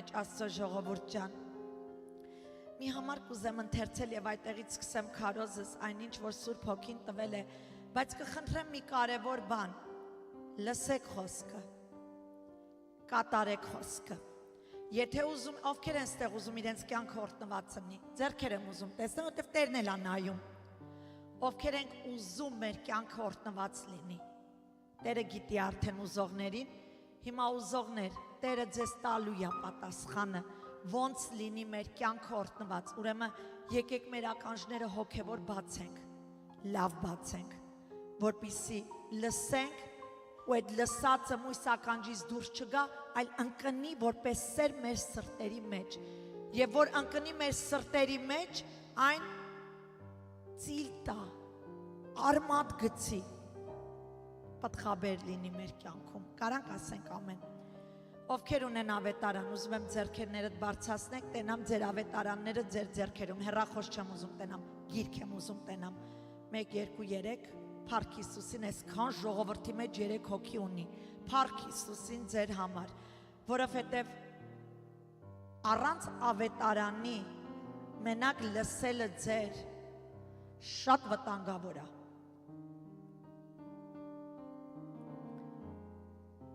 մեջ Աստծո ժողովուրդ ջան։ Մի համար կուզեմ ընթերցել եւ այդտեղից սկսեմ քարոզս այնինչ որ Սուրբ Հոգին տվել է, բայց կխնդրեմ մի կարևոր բան։ Լսեք խոսքը։ Կատարեք խոսքը։ Եթե ուզում, ովքեր են ստեղ ուզում իրենց կյանքը օրհնված լինի, ձեռքեր եմ ուզում տեսնել, որտեվ Տերն էլ է նայում։ Ովքեր են ուզում մեր կյանքը օրհնված լինի։ Տերը գիտի արդեն ուզողներին, հիմա ուզողներ, Տերը ձեզ տալու է պատասխանը, ոնց լինի մեր կյանքը օրհնված։ Ուրեմն եկեք մեր ականջները հոգևոր բացենք, լավ բացենք, որպեսզի լսենք ու այդ լսածը մույս ականջից դուրս չգա, այլ ընկնի որպես սեր մեր սրտերի մեջ։ Եվ որ ընկնի մեր սրտերի մեջ, այն ծիլ տա, արմատ գցի, պատխաբեր լինի մեր կյանքում։ Կարանք ասենք ամեն։ Ովքեր ունեն ավետարան, ուզում եմ ձեռքերներդ բարձրացնեք, տենամ ձեր ավետարանները ձեր ձեռքերում, հեռախոս չեմ ուզում տենամ, գիրք եմ ուզում տենամ, 1, 2, 3, Փառք Հիսուսին, այսքան ժողովրդի մեջ 3 հոգի ունի, Փառք Հիսուսին ձեր համար, որովհետև առանց ավետարանի մենակ լսելը ձեր շատ վտանգավոր է։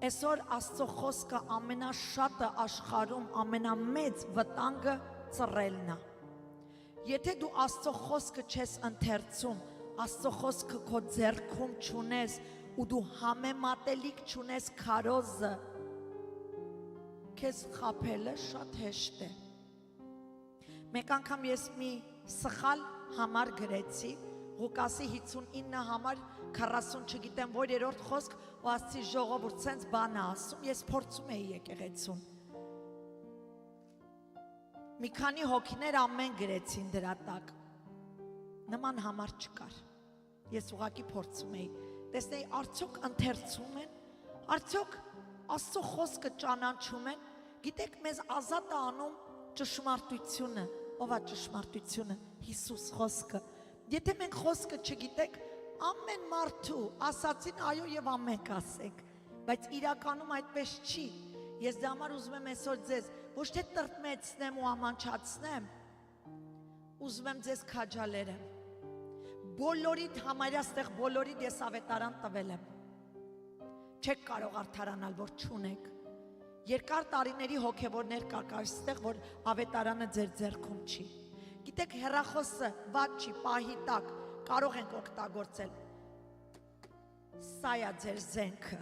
Այսօր Աստծո խոսքը ամենաշատը աշխարհում ամենամեծ վտանգը ծռելն է։ Եթե դու Աստծո խոսքը չես ընթերցում, Աստծո խոսքը քո ձեռքում չունես ու դու համեմատելիք չունես քարոզը, քեզ խաբելը շատ հեշտ է։ Մեկ անգամ ես մի սխալ համար գրեցի, Ղուկասի 59 համար 40 չգիտեմ որ երրորդ խոսք ու Աստծի ժողովուրդ սենց բան է ասում, ես փորձում էի եկեղեցում։ Մի քանի հոգիներ ամեն գրեցին դրա տակ։ Նման համար չկար։ Ես ուղղակի փորձում էի։ Տեսնեի արդյոք ընթերցում են, արդյոք Աստծո խոսքը ճանաչում են։ Գիտեք, մեզ ազատ է անում ճշմարտությունը։ Ո՞վ է ճշմարտությունը։ Հիսուս խոսքը։ Եթե մենք խոսքը չգիտենք, ամեն մարդու ասացին այո եւ ամեն կասենք, բայց իրականում այդպես չի։ Ես դա համար ուզում եմ այսօր ձեզ ոչ թե տրտմեցնեմ ու ամանչացնեմ, ուզում եմ ձեզ քաջալերեմ։ Բոլորիդ համարյա ստեղ բոլորիդ ես ավետարան տվել եմ։ Չեք կարող արդարանալ, որ չունեք։ Երկար տարիների հոգևորներ կար ստեղ, որ ավետարանը ձեր ձեռքում չի։ Գիտեք, հեռախոսը վատ չի, պահի տակ, կարող ենք օգտագործել։ Սա է ձեր զենքը,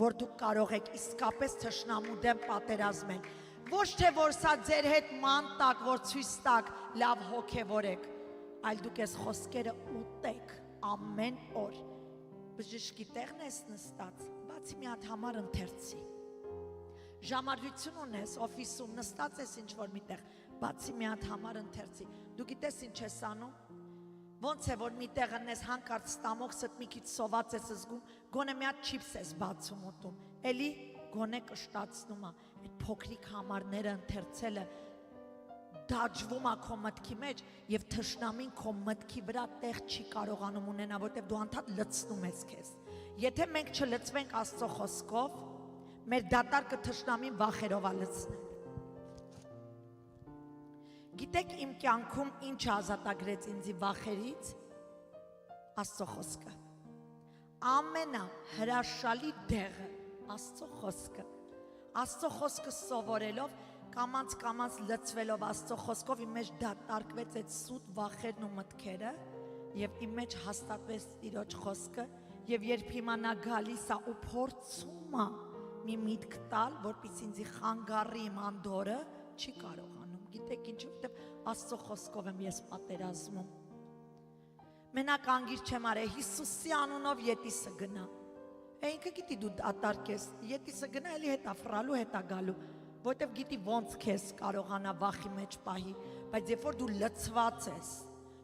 որ դուք կարող եք իսկապես թշնամու դեմ պատերազմել։ Ոչ թե որ սա ձեր հետ ման տակ, որ ցույց տակ, լավ հոգևոր եք, այլ դուք այս խոսքերը ուտեք ամեն օր։ Բժշկի տեղն ես նստած, բացի մի հատ համար ընթերցի։ Ժամադրություն ունես, օֆիսում նստած ես ինչ-որ միտեղ, բացի մի հատ համար ընթերցի։ Դու գիտես ինչ ես անում։ Ոնց է որ միտեղ ընես հանկարծ ստամոքսդ մի քիչ սոված ես զգում, գոնե մի հատ չիփս ես բացում ուտում։ Էլի գոնե կշտացնում է։ Այդ փոքրիկ համարները ընթերցելը դաջվում է քո մտքի մեջ եւ թշնամին քո մտքի վրա տեղ չի կարողանում ունենա, որտեղ դու անդադ լցնում ես քեզ։ Եթե մենք չլցվենք Աստծո խոսքով, մեր դատարկը թշնամին վախերով է լցնել։ Գիտեք իմ կյանքում ինչ ազատագրեց ինձի վախերից, Աստծո խոսքը։ Ամենա հրաշալի դեղը Աստծո խոսքը։ Աստծո խոսքը սովորելով, կամած լցվելով Աստծո խոսքով իմ մեջ դատարկվեց այդ սուտ վախերն ու մտքերը եւ իմ մեջ հաստատվեց Տիրոջ խոսքը եւ երբ հիմա նա գալիս է ու փորձում է մի միտք տալ, որպեսզի ինձ խանգարի իմ անդորը, չի կարողանում։ Գիտեք ինչ, որտեղ Աստծո խոսքով եմ ես պատերազմում։ Մենակ անգիր չեմ արել, Հիսուսի անունով ետիսը գնա։ Ինքը գիտի դու դատարկես, ետիսը գնա, էլի հետա ֆրալու, հետա գալու, որտեղ գիտի ոնց քեզ կարողանա վախի մեջ պահի, բայց երբ որ դու լցված ես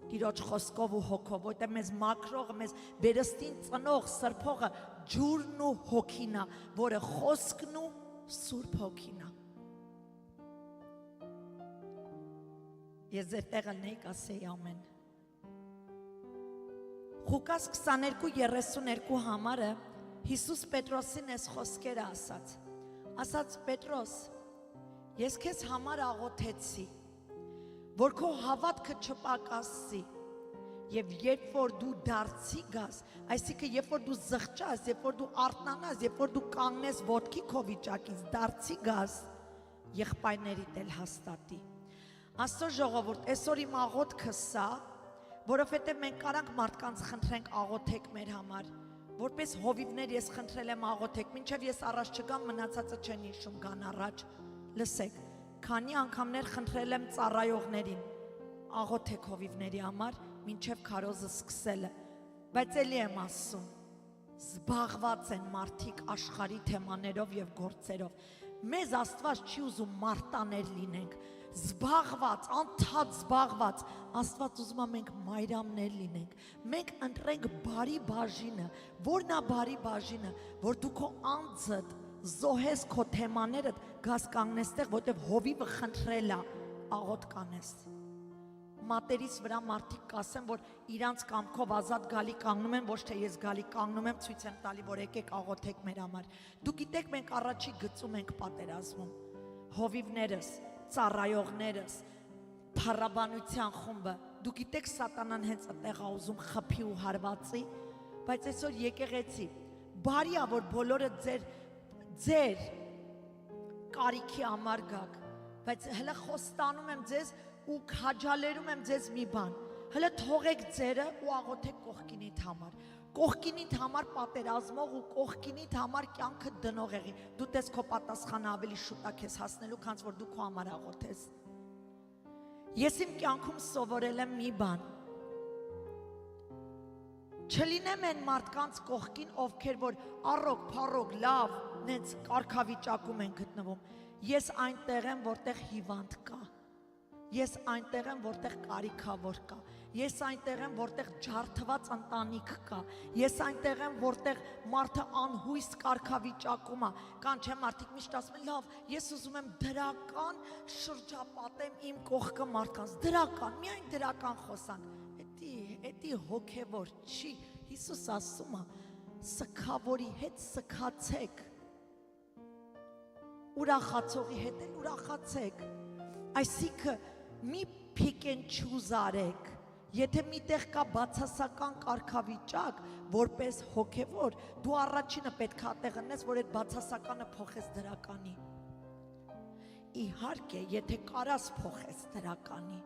Տիրոջ խոսքով ու հոգով, որտեղ մեզ մաքրողը, մեզ վերստին ծնող, սրբողը ջուրն ու հոգին է, որը խոսքն ու Սուրբ Հոգին է։ Ես ձեր տեղը լնեի կասեի ամեն։ Ղուկաս 22:32 համարը Հիսուս Պետրոսին այս խոսքերը ասաց։ Ասաց Պետրոս, Ես քեզ համար աղոթեցի, որ քո հավատքը չպակասի, եւ երբ որ դու դարձի գաս, այսինքն երբ որ դու զղջաս, երբ որ դու արթնանաս, երբ որ դու կանգնես ոտքի քո վիճակից, դարձի գաս, եղբայրներիդ էլ հաստատի։ Աստծո ժողովուրդ, այսօր իմ աղոթքը սա, որովհետեւ մենք կարանք մարդկանց խնդրենք աղոթեք մեր համար, որպես հովիվներ ես խնդրել եմ աղոթեք, մինչև ես առաջ չգամ, մնացածը չեն հիշում գան առաջ։ Լսեք, քանի անգամներ խնդրել եմ ծառայողներին, աղոթեք հովիվների համար, մինչև քարոզը սկսելը, բայց էլի եմ ասում, զբաղված են մարդիկ աշխարհի թեմաներով եւ գործերով։ Մեզ Աստված չի ուզում մարտաներ լինենք, զբաղված, անդադ զբաղված, Աստված ուզում է մենք մայրամներ լինենք, մենք ընտրենք բարի բաժինը, որն է բարի բաժինը, որ դու քո անձդ զոհես քո թեմաներդ, գաս կանգնես տեղ, որտեվ հովիվը խնդրել է, աղոթ կանես։ Մատերից վրա մարդիկ կասեն, որ իրանց կամքով ազատ գալի կանգնում են, ոչ թե ես գալի կանգնում եմ, ցույց եմ տալի, որ եկեք աղոթեք մեր համար։ Դու գիտեք, մենք առաջի գծում ենք պատերազմում, հովիվներս, ծառայողներս, փառաբանության խումբը, դու գիտեք սատանան հենց այդտեղ է ուզում խփի ու հարվածի, բայց այսօր եկեղեցի, բարի է, որ բոլորը ձեր կարիքի համար գաք, բայց հələ խոստանում եմ ձեզ ու քաջալերում եմ ձեզ մի բան, հələ թողեք ձերը ու աղոթեք կողքինիդ համար, կողքինիդ համար պատերազմող ու կողքինիդ համար կյանքը դնող եղի, դու տես քո պատասխանը ավելի շուտ է քեզ հասնելու, քան որ դու քո համար աղոթես։ Ես իմ կյանքում սովորել եմ մի բան, չլինեմ են մարդկանց կողքին, ովքեր որ առոք, փառոք, լավ, նենց կարգավիճակում են գտնվում, ես այնտեղ եմ, որտեղ հիվանդ կա, ես այնտեղ եմ, որտեղ կարիքավոր կա, ես այնտեղ եմ, որտեղ ջարդված ընտանիք կա, ես այնտեղ եմ, որտեղ մարդը անհույս կարգավիճակում է, կան չէ մարդիկ միշտ ասում են, լավ, ես ուզում եմ դրական շրջապատեմ իմ կողքը մարդկանց, դրական, միայն դրական խոսանք, էդի հոգևոր չի, Հիսուս ասում է, սգավորի հետ սգացեք, ուրախացողի հետ էլ ուրախացեք, այսինքն մի pick and choose արեք, եթե միտեղ կա բացասական կարգավիճակ, որպես հոգևոր, դու առաջինը պետք է տեղնես, որ այդ բացասականը փոխես դրականի, իհարկե, եթե կարաս փոխես դրականի,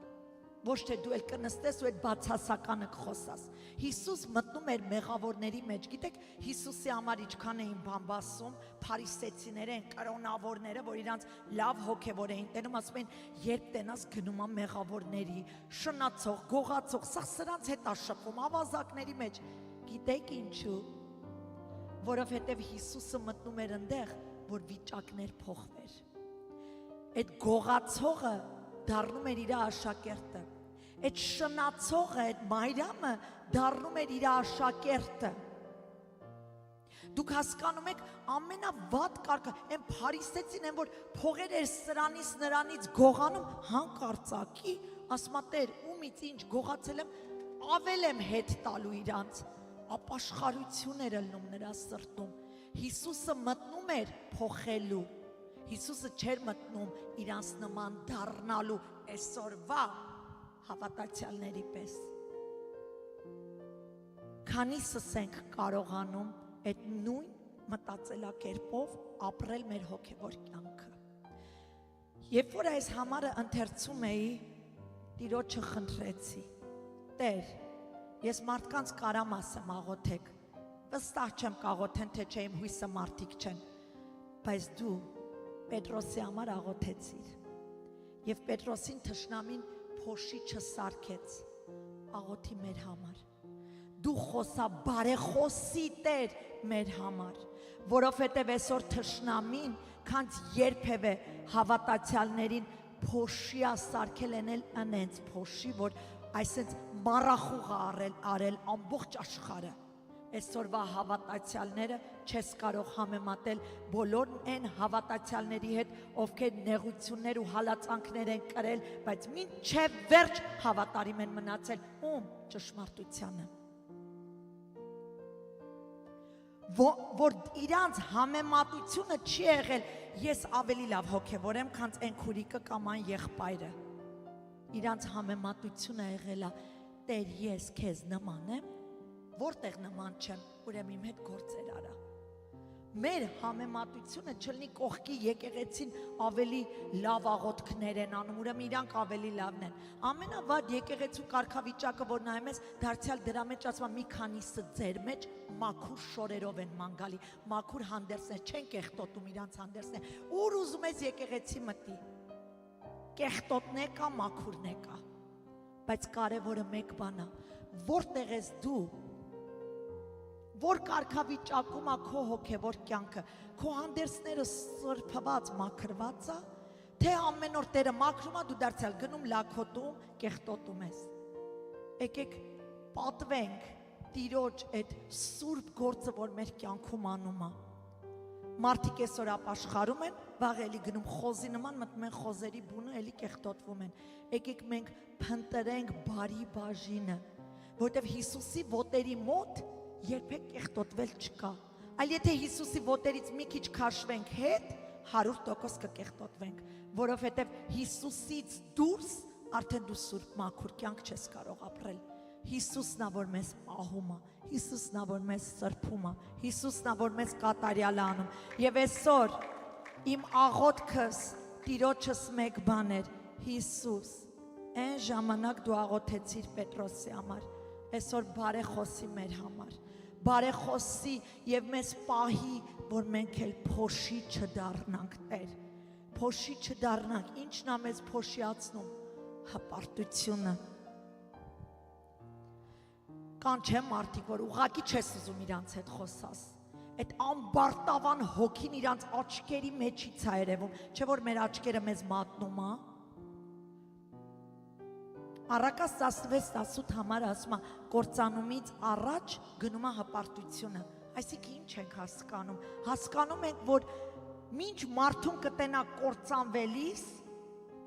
ոչ թե դու էլ կնստես ու այդ բացասականը կխոսաս, Հիսուս մտնում էր մեղավորների մեջ, գիտեք, Հիսուսի համար ինչքան էին բամբասում, փարիսեցիները են, կրոնավորները, որ իրանց լավ հոգևոր էին տենում, ասում են, երբ տենաս գնում է մեղավորների, շնացող, գողացող, սա սրանց հետ է շփվում, ավազակների մեջ, գիտեք ինչու, որովհետև Հիսուսը մտնում էր այնտեղ, որ վիճակներ փոխվեր, այդ գողացողը դառնում էր իր աշակերտը, այդ շնացողը, այդ մայրամը դառնում էր իր աշակերտը, դուք հասկանում եք ամենավատ կարգը, այն փարիսեցին են, որ փողեր էր սրանից նրանից գողանում, հանկարծակի, ասում է Տեր, ումից ինչ գողացել եմ, ավել եմ հետ տալու իրանց, ապաշխարություն էր ելնում նրա սրտում, Հիսուսը մտնում էր փոխելու, Հիսուսը չէր մտնում իրանց նման դառնալու այսօրվա հավատացյալների պես, քանիսս ենք կարողանում այդ նույն մտածելակերպով ապրել մեր հոգևոր կյանքը, երբ որ այս համարը ընթերցում էի, Տիրոջը խնդրեցի, Տեր, ես մարդկանց կարամ ասեմ աղոթեք, վստահ չեմ կաղոթեն, թե չէ իմ հույսը մարդիկ չեն, բայց դու Պետրոսի համար աղոթեցիր, և Պետրոսին թշնամին փոշի չսարքեց, աղոթի մեր համար, դու խոսա բարեխոսի Տեր մեր համար, որովհետև այսօր թշնամին, քանց երբևէ հավատացյալներին փոշի է սարքել էնել ընենց փոշի, որ այսենց մառախուղ արել ամբողջ աշխարհը, այսօրվա հավատացյալները չես կարող համեմատել բոլոր այն հավատացյալների հետ, ովքեր նեղություններ ու հալածանքներ են կրել, բայց մինչև վերջ հավատարիմ են մնացել ում ճշմարտությանը, որ իրանց համեմատությունը չի եղել ես ավելի լավ հոգևոր եմ, քան այն քուրիկը կամ այն եղբայրը։ Իրանց համեմատությունը եղել է Տեր, ես քեզ նման եմ, որտեղ նման չեմ, ուրեմն իմ հետ գործեր արա։ Մեր համեմատությունը չլինի կողքի եկեղեցին ավելի լավ աղոթքներ են անում, ուրեմն իրանք ավելի լավն են։ Ամենավատ եկեղեցու կարգավիճակը, որ նայում ես, դարձյալ դրա մեջ ասում մի քանիսը ձեր մեջ մաքուր շորերով են մանգալի, մաքուր հանդերձներ չեն կեղտոտում իրանց հանդերձներ։ Ուր ուզում ես եկեղեցի մտի։ Կեղտոտն է կա, մաքուրն է կա։ Բայց կարևորը մեկ բան է, որտեղ ես դու որ կարգավիճակում է քո հոգևոր կյանքը, քո հանդերձները սրբված, մաքրված է, թե ամեն օր Տերը մաքրում է, դու դարձյալ գնում լաքոտում, կեղտոտում ես։ Եկեք պատվենք Տիրոջ այդ սուրբ գործը, որ մեր կյանքում անում է։ Մարդիկ այսօր ապաշխարում են, վաղ էլի գնում խոզի նման, մտնում են խոզերի բունը, էլի կեղտոտվում են։ Եկեք մենք փնտրենք բարի բաժինը, որտեղ Հիսուսի ոտերի մոտ երբեք կեղտոտվել չկա, այլ եթե Հիսուսի ոտերից մի քիչ քաշվենք հետ, 100% կկեղտոտվենք, որովհետև Հիսուսից դուրս արդեն դու սուրբ մաքուր կյանք չես կարող ապրել։ Հիսուսն է, որ մեզ պահում է, Հիսուսն է, որ մեզ սրբում է, Հիսուսն է, որ մեզ կատարյալ է անում։ Եվ այսօր իմ աղոթքս Տիրոջս մեկ բան էր, Հիսուս, այն ժամանակ դու աղոթեցիր Պետրոսի համար, այսօր բարեխոսի մեր համար, բարեխոսի եւ մեզ պահի, որ մենք էլ փոշի չդառնանք, Տեր, փոշի չդառնանք, ինչն է մեզ փոշիացնում, հպարտությունը։ Կան չէ մարդիկ, որ ուղղակի չես ուզում իրանց հետ խոսաս, այդ ամբարտավան հոգին իրանց աչքերի մեջից է երևում, չէ որ մեր աչքերը մեզ մատնում է։ Առակաս 16-18 համար ասում է, կործանումից առաջ գնում է հպարտությունը, այսինքն ինչ ենք հասկանում, հասկանում ենք, որ մինչ մարդուն կտենա կործանվելիս,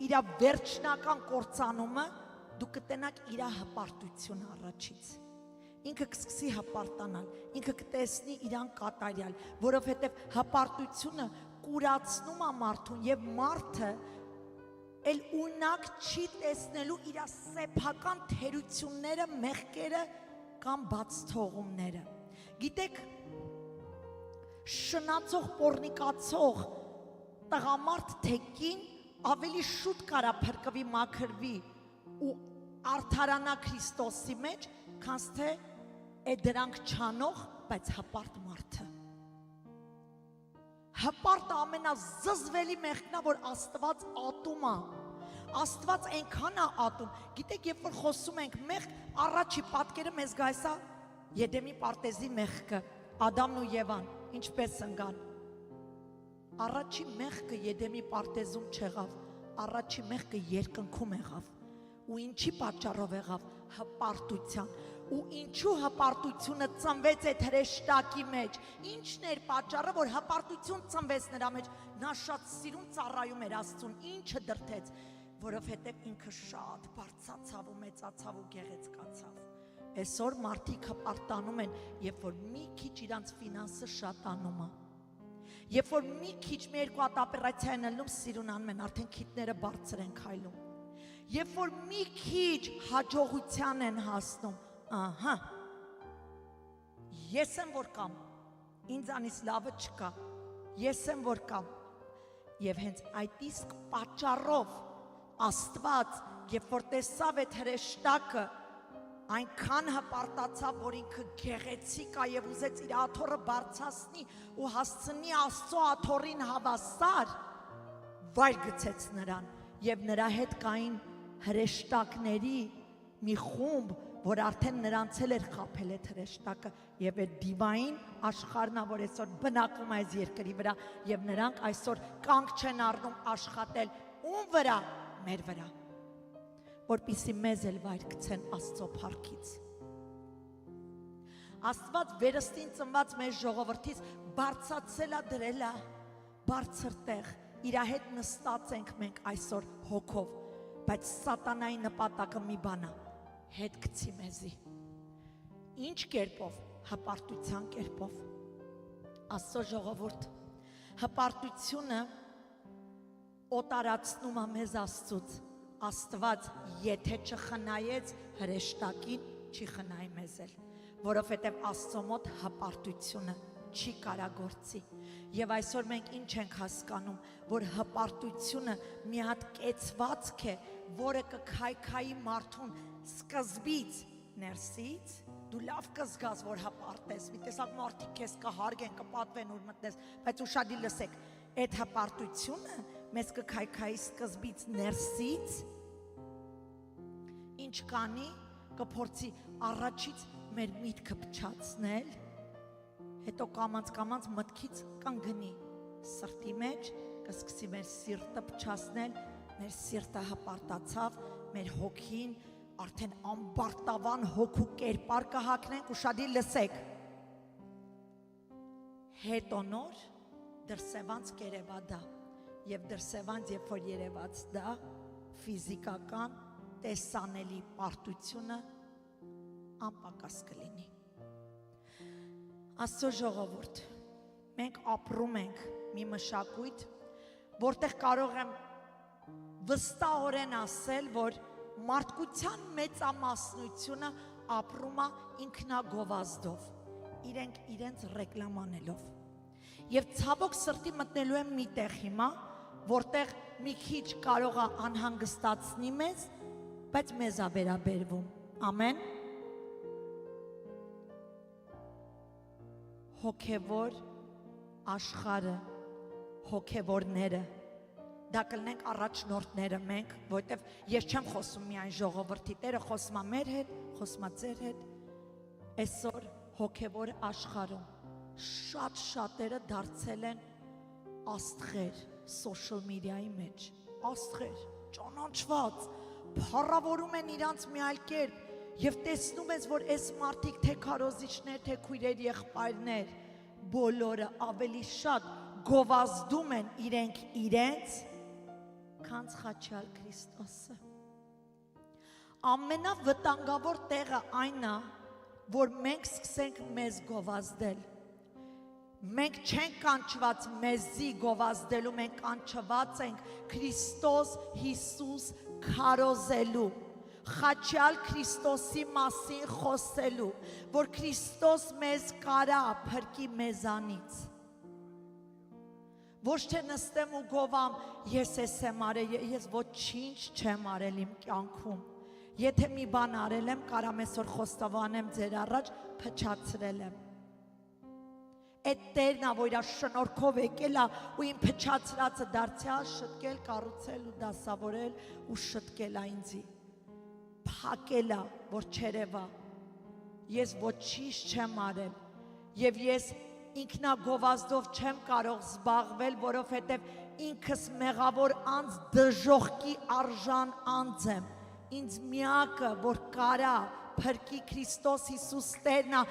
իրա վերջնական կործանումը, դու կտենաք իրա հպարտությունը առաջից, ինքը կսկսի հպարտանալ, ինքը կտեսնի իրան կատարյալ, որովհետև հպարտությունը կուրացնում է մարդուն և մարդը էլ ունակ չի տեսնելու իր սեփական թերությունները, մեղքերը կամ բաց թողումները։ Գիտեք, շնացող, պոռնիկացող տղամարդ թե կին ավելի շուտ կարա փրկվի, մաքրվի ու արդարանա Քրիստոսի մեջ, քան թե դրանք չանող, բայց հպարտ մարդը։ Հպարտը ամենազզվելի մեղքն է, որ Աստված ատում է։ Աստված այնքան է ատում։ Գիտեք, երբ որ խոսում ենք մեղք, առաջի պատկերը մեզ գայս է Եդեմի պարտեզի մեղքը, Ադամն ու Եվան, ինչպես ընկան։ Առաջի մեղքը Եդեմի պարտեզում չեղավ, առաջի մեղքը երկնքում եղավ։ Ու ինչի պատճառով եղավ, հպարտության, ու ինչու հպարտությունը ծնվեց այդ հրեշտակի մեջ, ինչն էր պատճառը, որ հպարտություն ծնվեց նրա մեջ, նա շատ սիրուն ծառայում էր Աստծուն, ինչը դրթեց, որովհետև ինքը շատ բարձրացավ ու մեծացավ ու գեղեցկացավ։ Այսօր մարդիկ հպարտանում են, երբ որ մի քիչ իրանց ֆինանսը շատանում է, երբ որ մի քիչ մի երկու հատ օպերացիա են ելնում, սիրունանում են, արդեն քիթները բարձր են քայլում, երբ որ մի քիչ հաջողության են հասնում, ահա, ես եմ որ կամ, ինձանից լավը չկա, ես եմ որ կամ, և հենց այդ իսկ պատճառով Աստված, երբ որ տեսավ այդ հրեշտակը, այնքան հպարտացավ, որ ինքը գեղեցիկ է և ուզեց իր աթոռը բարձրացնի ու հասցնի Աստծո աթոռին հավասար, վայր գցեց նրան և նրա հետ կային հրեշտակների մի խումբ, որ արդեն նրանց էլ էր խաբել այդ հրեշտակը և այդ դիվային աշխարհն է, որ այսօր բնակվում է այս երկրի վրա և նրանք այսօր կանգ չեն առնում աշխատել ում վրա, մեր վրա, որպեսզի մեզ էլ վայր գցեն Աստծո փառքից։ Աստված վերստին ծնված մեր ժողովրդից բարձրացել է դրել է բարձր տեղ, իր հետ նստած ենք մենք այսօր հոգով, բայց սատանայի նպատակը մի բան է, հետ գցի մեզի։ Ինչ կերպով, հպարտության կերպով, Աստծո ժողովուրդ, հպարտությունը օտարացնում է մեզ Աստծուց։ Աստված եթե չխնայեց, հրեշտակին չի խնայի մեզ էլ, որովհետև Աստծո մոտ հպարտությունը չի կարագործի։ Եվ այսօր մենք ինչ ենք հասկանում, որ հպարտությունը մի հատ կեցվածք է, որը կքայքայի մարդուն սկզբից ներսից, դու լավ կզգաս, որ հպարտես, մի տեսակ մարդիկ քեզ կհարգեն, կպատվեն ուր մտնես, բայց ուշադիր լսեք, այդ հպարտությունը մեզ կքայքայի սկզբից ներսից, ինչ կանի, կփորձի առաջից մեր միտքը փչացնել, հետո կամած մտքից կանգնի սրտի մեջ, կսկսի մեր սիրտը փչացնել, մեր սիրտը հպարտացավ, մեր հոգին արդեն ամբարտավան հոգու կերպար կհագնենք, ուշադիր լսեք, հետո նոր դրսևանց կերևա դա, և դրսևանց երբ որ երևաց դա, ֆիզիկական տեսանելի պարտությունը անպակաս կլինի։ Աստծո ժողովուրդ, մենք ապրում ենք մի մշակույթ, որտեղ կարող եմ վստահորեն ասել, որ մարդկության մեծամասնությունը ապրում է ինքնագովազդով, իրենք իրենց ռեկլամանելով։ Եվ ցավոք սրտի մտնելու եմ մի տեղ հիմա, որտեղ մի քիչ կարող է անհանգստացնի մեզ, բայց մեզ է վերաբերվում։ Ամեն։ Հոգևոր աշխարհը, հոգևորները, դա կլինենք առաջնորդները մենք, որտեվ ես չեմ խոսում միայն ժողովրդի, Տերը խոսում է մեր հետ, խոսում է ձեր հետ, այսօր հոգևոր աշխարհում շատ շատերը դարձել են աստղեր social media-ի մեջ, աստղեր, ճանաչված, փառավորում են իրանց մի այլ կերպ և տեսնում ես, որ այս մարդիկ թե քարոզիչներ, թե քույրեր, եղբայրներ, բոլորը ավելի շատ գովազդում են իրենց, քան խաչյալ Քրիստոսը։ Ամենավտանգավոր տեղը այն է, որ մենք սկսենք մեզ գովազդել։ Մենք չենք կանչված մեզի գովազդելու, մենք կանչված ենք Քրիստոս Հիսուս քարոզելու, խաչյալ Քրիստոսի մասին խոսելու, որ Քրիստոս մեզ կարա փրկի մեզանից։ Ոչ թե նստեմ ու գովամ, ես ես եմ արել, ես ոչինչ չեմ արել իմ կյանքում։ Եթե մի բան արել եմ, կարամ այսօր խոստովանեմ ձեր առաջ, փչացրել եմ։ Այդ Տերն է, որ իր շնորհքով եկել է ու իմ փչացրածը դարձյալ շտկել, կառուցել ու դասավորել ու շտկել է ինձի։ Փակել է, որ չերևա։ Ես ոչինչ չեմ արել եւ ես ինքնագովազդով չեմ կարող զբաղվել, որովհետեւ ինքս մեղավոր անձ, դժոխքի արժան անձ եմ։ Ինձ միակը, որ կարա փրկի Քրիստոս Հիսուս Տերն է,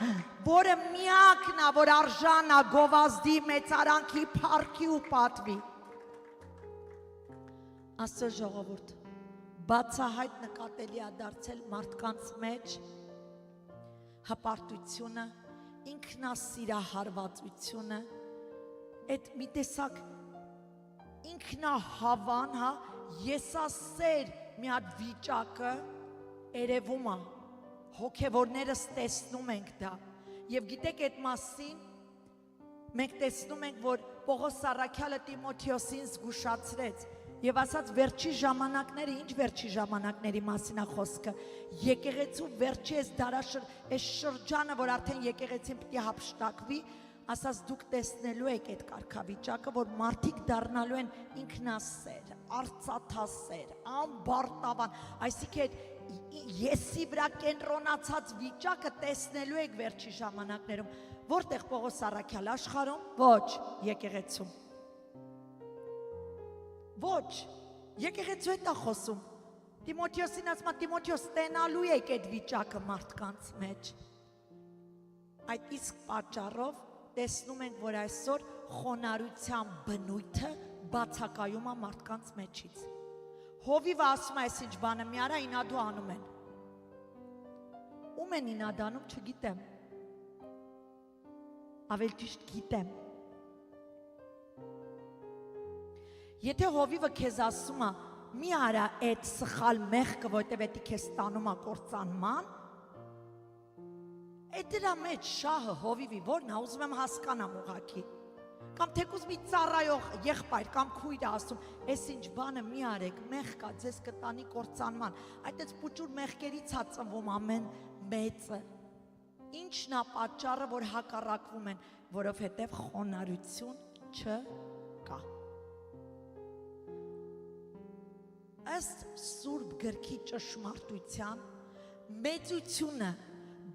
որը միակն է, որ արժան է գովազդի, մեծարանքի, փառքի ու պատվի։ Աստծո ժողովուրդ, բացահայտ նկատելի է դարձել մարդկանց մեջ հպարտությունը, ինքնասիրահարվածությունը, այդ մի տեսակ ինքնահավան, եսասեր մի հատ վիճակը երևում է, հոգևորներս տեսնում ենք դա, և գիտեք այդ մասին, մենք տեսնում ենք, որ Պողոս Առաքյալը Տիմոթեոսին զգուշացրեց և ասաց վերջի ժամանակները, ինչ վերջի ժամանակների մասին է խոսքը, եկեղեցու վերջի այս շրջանը, որ արդեն եկեղեցին պիտի հափշտակվի, ասաց դուք տեսնելու եք այդ կարգավիճակը, որ մարդիկ դառնալու են ինքնասեր, արծաթասեր, ամբարտավան, այսինքն եսի վրա կենտրոնացած վիճակը տեսնելու եք վերջի ժամանակներում, որտեղ Պողոս Առաքյալ աշխարհում, ոչ եկեղեցում, ոչ եկեղեցու հետ է խոսում, Տիմոթեոսին ասում է Տիմոթեոս տենալու եք այդ վիճակը մարդկանց մեջ, այդ իսկ պատճառով տեսնում ենք, որ այսօր խոնարհության բնույթը բացակայում է մարդկանց մեջից։ Հովիվը ասում է այսինչ բանը մի արա ինադու անում են։ Ում են ինադանում, չգիտեմ։ Ավել ճիշտ գիտեմ, Եթե հովիվը քեզ ասում է, մի արա այդ սխալ մեղքը, որտեվ դա քեզ տանում է կործանման, այդ դրա մեջ շահը հովիվի որն է, ուզում եմ հասկանամ ուղղակի։ Կամ թեկուզ մի ծառայող եղբայր կամ քույր ասում, «Էս ինչ բանը մի արեք, մեղ կա, ձեզ կտանի կործանման»։ Այդպես պուճուր մեղքերից է ծնվում ամեն մեծը։ Ինչն է պատճառը, որ հակառակվում են, որովհետև խոնարհություն չկա։ Ըստ Սուրբ գրքի ճշմարտության մեծությունը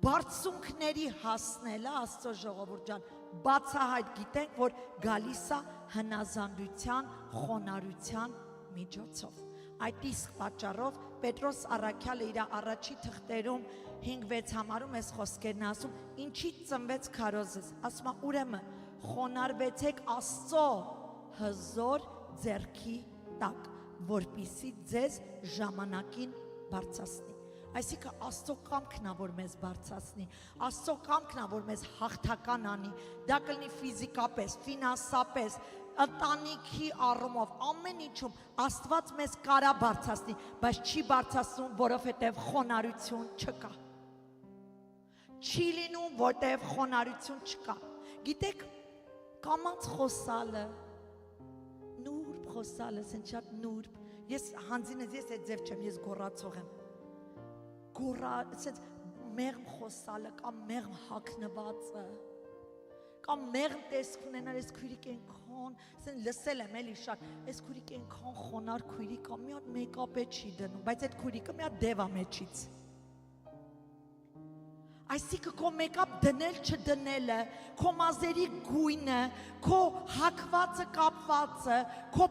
բարձունքների հասնելը, Աստծո ժողովուրդ ջան, բացահայտ գիտենք, որ գալիս է հնազանդության, խոնարհության միջոցով։ Այդ իսկ պատճառով Պետրոս առաքյալը իր առաջի թղթերում 5-6 համարում այս խոսքերն ասում, ինչից ծնվեց քարոզես, ասում է ուրեմն խոնարհվեցեք Աստծո հզոր ձեռքի տակ, որպիսի ձեզ ժամանակին բարձրացնի։ Այսինքն Աստծո կամքն է, որ մեզ բարձրացնի, Աստծո կամքն է, որ մեզ հաղթական անի, դա կլինի ֆիզիկապես, ֆինանսապես, ընտանիքի առումով, ամեն ինչում Աստված մեզ կարա բարձրացնի, բայց չի բարձրացնում, որովհետև խոնարհություն չկա։ Չի լինում, որտեղ խոնարհություն չկա։ Գիտեք, կամած խոսալը, նուրբ խոսալը, ասեն շատ նուրբ։ Ես հանձինս ես այդ ձև չեմ, ես գոռացող եմ։ Ասենց մեղմ խոսալը կամ մեղմ հագնվածը կամ մեղմ տեսք ունենալ, այս քույրիկ ենքան, ասեն լսել եմ էլի շատ, այս քույրիկ ենքան խոնար քույրիկ կամ մի հատ մեյքափ է չի դնում, բայց այդ քույրիկը մի հատ դև է մեջից։ Այսինքն քո մեյքափ դնել չդնելը, քո մազերի գույնը, քո հագվածը կապվածը, քո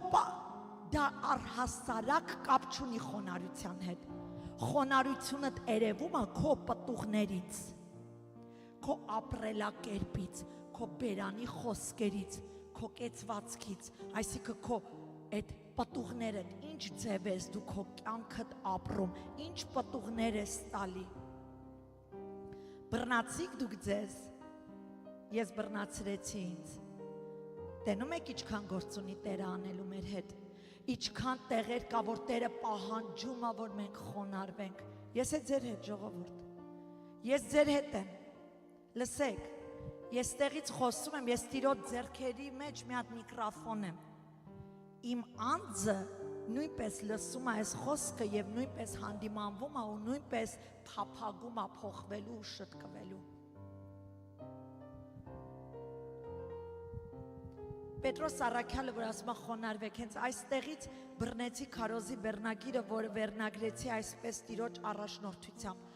դա առհասարակ կապ չունի խոնարհության հետ։ Խոնարհությունդ երևում է քո պտուղներից, քո ապրելակերպից, քո բերանի խոսքերից, քո կեցվածքից, այսինքն քո այդ պտուղներդ, ինչ ձև ես դու քո կյանքդ ապրում, ինչ պտուղներ ես տալի։ Բռնացիք դուք ձեզ, ես բռնացրեցի ինձ։ Տենում եք ինչքան գործ ունի Տերը անելու մեր հետ։ Ինչքան տեղեր կա, որ Տերը պահանջում է, որ մենք խոնարհվենք։ Ես է ձեր հետ, ժողովուրդ։ Ես ձեր հետ եմ։ Լսեք, ես տեղից խոսում եմ, ես Տիրոջ ձեռքերի մեջ մի հատ միկրոֆոն եմ։ Իմ անձը նույնպես լսում է այս խոսքը եւ նույնպես հանդիմանվում է ու նույնպես փափագում է փոխվելու ու շտկվելու։ Պետրոս առաքյալը, որ ասում է խոնարհվեք, հենց այստեղից բռնեցի քարոզի վերնագիրը, որը վերնագրեցի այսպես Տիրոջ առաջնորդությամբ։